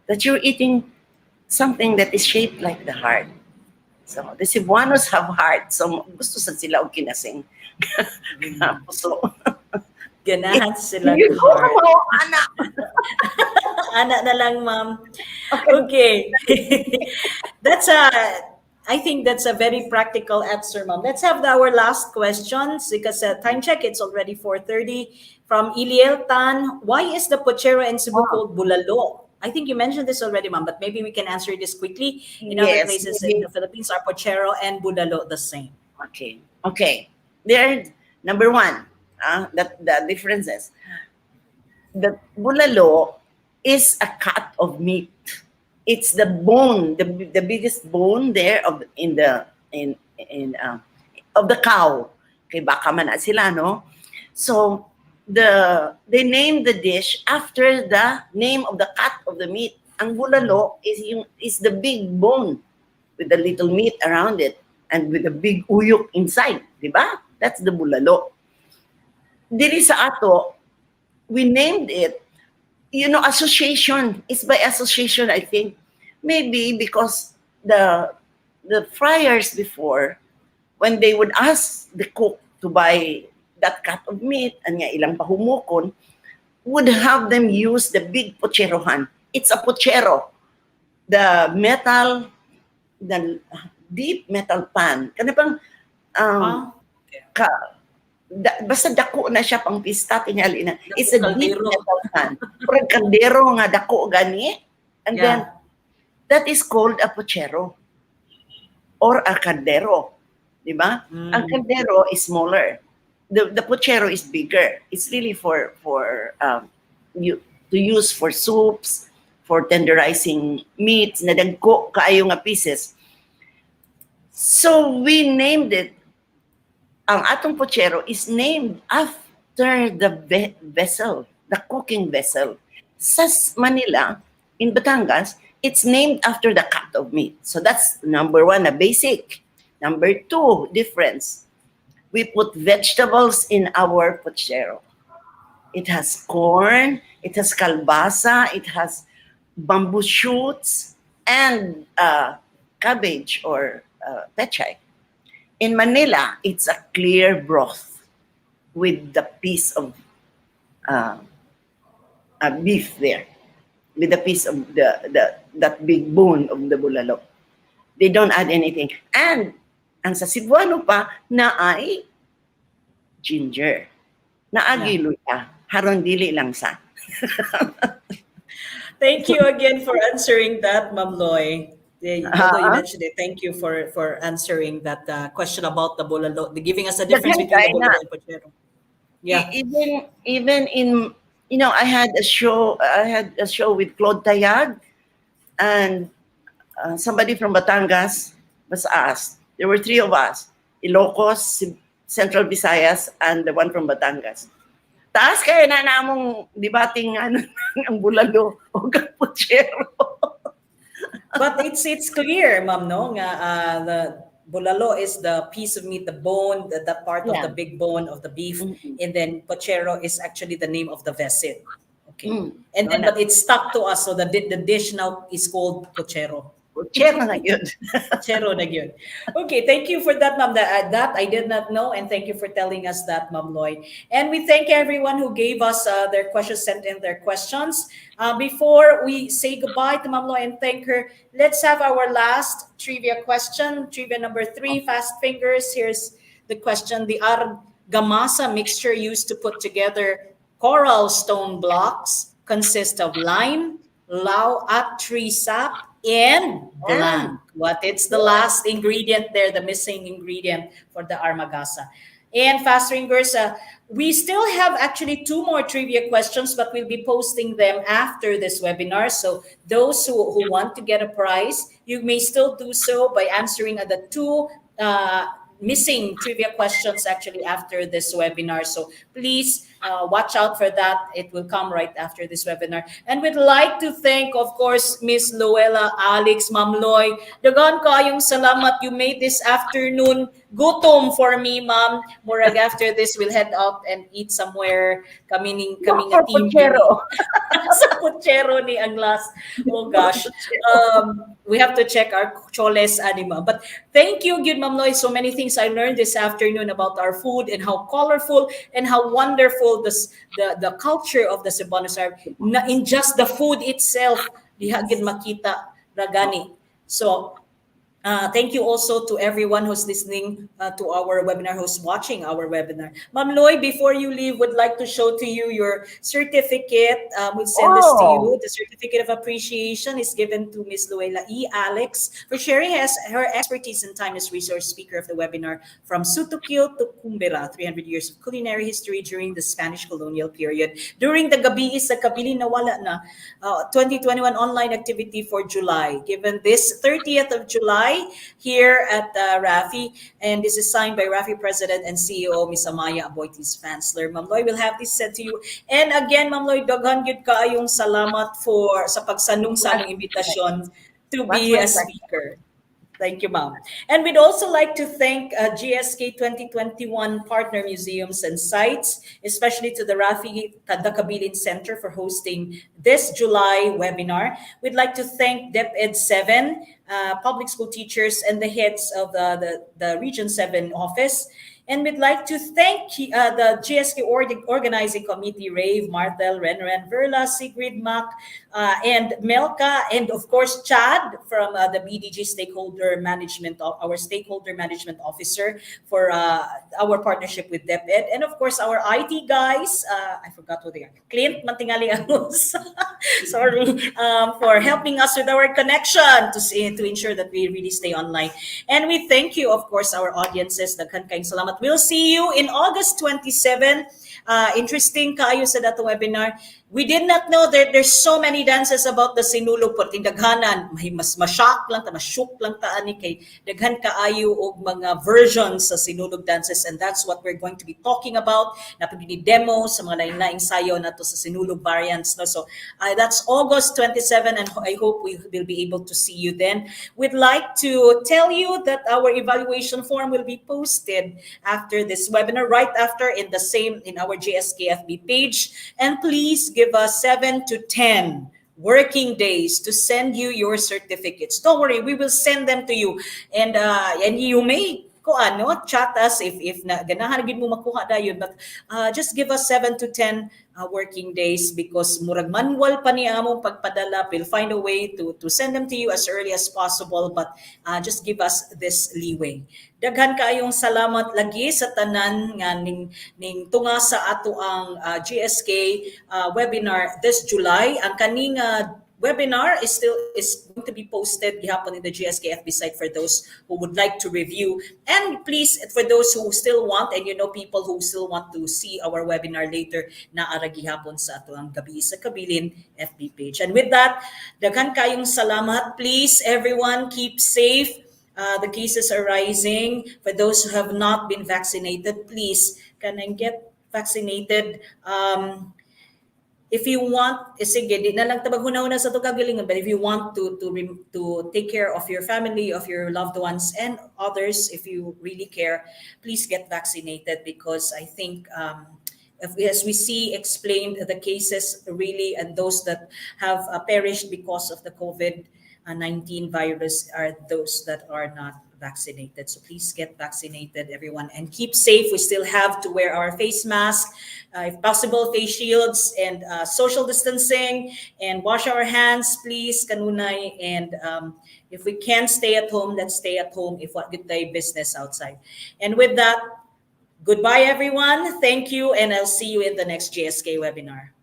That you're eating something that is shaped like the heart. So the Cebuanos have heart. So gusto sa sila og kinasing puso. Ganahan sila. Anak. Anak na lang, ma'am. Okay. I think that's a very practical answer, ma'am. Let's have our last questions because time check, it's already 4:30. From Iliel Tan, why is the pochero in Cebu called bulalo? I think you mentioned this already, ma'am, but maybe we can answer this quickly. In other places in the Philippines, are pochero and bulalo the same? Okay. There, number one, the differences. The bulalo is a cut of meat. It's the bone, the biggest bone there of the cow. Kay baka man na sila, no? So they named the dish after the name of the cut of the meat. Ang bulalo is the big bone with the little meat around it and with the big uyok inside, di ba? That's the bulalo. Diri sa ato, we named it, association. It's by association, I think. Maybe because the friars before, when they would ask the cook to buy that cut of meat, and nga ilang pahumukon, would have them use the big pocherohan. It's a pochero. The deep metal pan. Kanipang, basta dako na siya pang pista, tingali na. It's a deep metal pan. Parang kaldero nga dako gani. And then, that is called a pochero. Or a caldero. Diba? Ang caldero is smaller. The pochero is bigger. It's really for you to use for soups, for tenderizing meats, na dagko kaayo nga pieces. So we named it, ang atong pochero is named after the vessel, the cooking vessel. Sa Manila, in Batangas, it's named after the cut of meat. So that's number one, a basic. Number two, difference. We put vegetables in our pochero. It has corn, it has kalbasa, it has bamboo shoots, and cabbage or pechay. In Manila, it's a clear broth with the piece of beef there, with the piece of that big bone of the bulalo. They don't add anything. And ang sa Cebuano pa, naay ginger. Naagi luya. Haron dili lang sa. Thank you again for answering that, Ma'am Loy. Although you mentioned it, thank you for answering that question about the bulalo, giving us a difference between the bulalo and pochero. Yeah. Even in, I had a show with Claude Tayag, and somebody from Batangas was asked. There were three of us, Ilocos, Central Visayas, and the one from Batangas. Taas kayo na namong debating ang bulalo o pochero. But it's clear, ma'am, no, nga the bulalo is the piece of meat, the bone, the part of Yeah. the big bone of the beef, Mhm. and then pochero is actually the name of the vessel. Okay, Mm. and then No, but it's stuck to us, so the dish now is called pochero. Chero na yun. Chero na yun. Okay, thank you for that, Ma'am. That I did not know, and thank you for telling us that, Ma'am Lloyd. And we thank everyone who gave us their questions, sent in their questions. Before we say goodbye to Ma'am Lloyd and thank her, let's have our last trivia question. Trivia number 3, fast fingers. Here's the question. The argamasa mixture used to put together coral stone blocks consist of lime, lao at tree sap, and blank. What it's the last ingredient there, the missing ingredient for the armagasa. And fast fingers, we still have actually 2 more trivia questions, but we'll be posting them after this webinar. So those who want to get a prize, you may still do so by answering the 2 missing trivia questions actually after this webinar. So please watch out for that. It will come right after this webinar. And we'd like to thank, of course, Miss Louella Alix, Ma'am Loy. Dagan kayong salamat. You made this afternoon gutom for me, ma'am. Murag after this, we'll head out and eat somewhere. Kaming a team. Pochero. Sa puchero ni ang last. Oh gosh. We have to check our choles anima. But thank you, good Ma'am Loy. So many things I learned this afternoon about our food and how colorful and how wonderful the culture of the Cebuanos are. Na in just the food itself, diha gid makita ragani. So thank you also to everyone who's listening to our webinar, who's watching our webinar. Ma'am Loy, before you leave, would like to show to you your certificate. We'll send this to you. The certificate of appreciation is given to Miss Louella Alix for sharing her expertise and time as resource speaker of the webinar from Sutukil to Kumbira, 300 years of culinary history during the Spanish colonial period. During the Gabii sa Kabilin nawala na 2021 online activity for July, given this 30th of July, here at Rafi, and this is signed by Rafi President and CEO Ms. Amaya Aboitiz Fansler. Ma'am Loy, will have this said to you. And again, Ma'am Loy, daghan gyud kaayong salamat for sa pagsanung sa among imbitasyon to be a speaker. Thank you, ma'am. And we'd also like to thank GSK 2021 partner museums and sites, especially to the Rafi Kabilin Center for hosting this July webinar. We'd like to thank DepEd 7, public school teachers, and the heads of the Region 7 office. And we'd like to thank the GSK Organizing Committee, Rave, Martel, Renren, Verla, Sigrid, Mac, and Melka, and of course, Chad from the BDG Stakeholder Management, our Stakeholder Management Officer for our partnership with DepEd. And of course, our IT guys, I forgot what they are, Clint Mantingali Agos, sorry, for helping us with our connection to ensure that we really stay online. And we thank you, of course, our audiences. Daghan kayong salamat. We'll see you in August 27. Interesting kayo sa dato webinar. We did not know that there's so many dances about the sinulog po. Daghanan, mas ma-shock lang ta, ma-shock lang ta ani kay daghan kaayo og mga versions sa sinulog dances, and that's what we're going to be talking about. Napagini demo sa mga lain-laing sayo nato sa sinulog variants, no. So that's August 27, and I hope we will be able to see you then. We'd like to tell you that our evaluation form will be posted after this webinar, right after in our GSKFB page, and please give us 7 to 10 working days to send you your certificates. Don't worry, we will send them to you, and you may chat us if na ganahan gid mo makuha dayon, but just give us 7 to 10 working days, because murag manual pa ni among pagpadala. We'll find a way to send them to you as early as possible, but just give us this leeway. Daghan kaayong salamat lagi sa tanan nga ning tunga sa ato ang GSK webinar this July. Ang kaning webinar is going to be posted gihapon in the GSK FB site for those who would like to review. And please, for those who still want, and people who still want to see our webinar later, naara gihapon sa ato ang Gabii sa Kabilin FB page. And with that, daghan kayong salamat. Please, everyone, keep safe. The cases are rising. For those who have not been vaccinated, please, can I get vaccinated? if you want, sige, di na lang tabaghuna-una sa to kagalingon, but if you want to take care of your family, of your loved ones, and others, if you really care, please get vaccinated, because I think as we see explained the cases really, and those that have perished because of the COVID-19 virus are those that are not vaccinated. So please get vaccinated, everyone, and keep safe. We still have to wear our face mask, if possible, face shields, and social distancing, and wash our hands, please, kanunay. And if we can stay at home, let's stay at home if what good day business outside. And with that, goodbye, everyone. Thank you, and I'll see you in the next GSK webinar.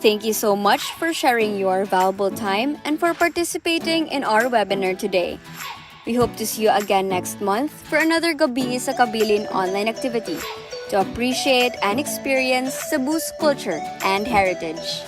Thank you so much for sharing your valuable time and for participating in our webinar today. We hope to see you again next month for another Gabii sa Kabilin online activity to appreciate and experience Cebu's culture and heritage.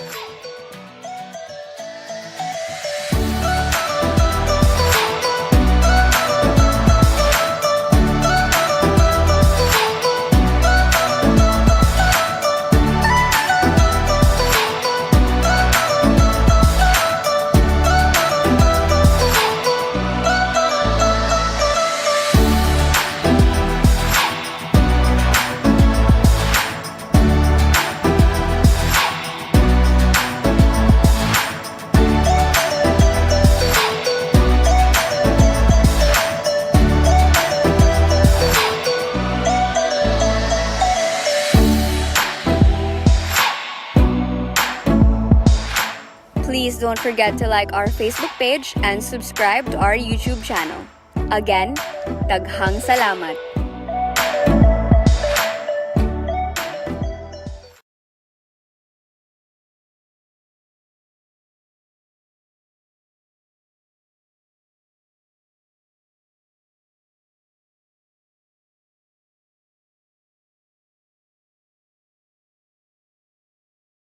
Please don't forget to like our Facebook page and subscribe to our YouTube channel. Again, daghang salamat!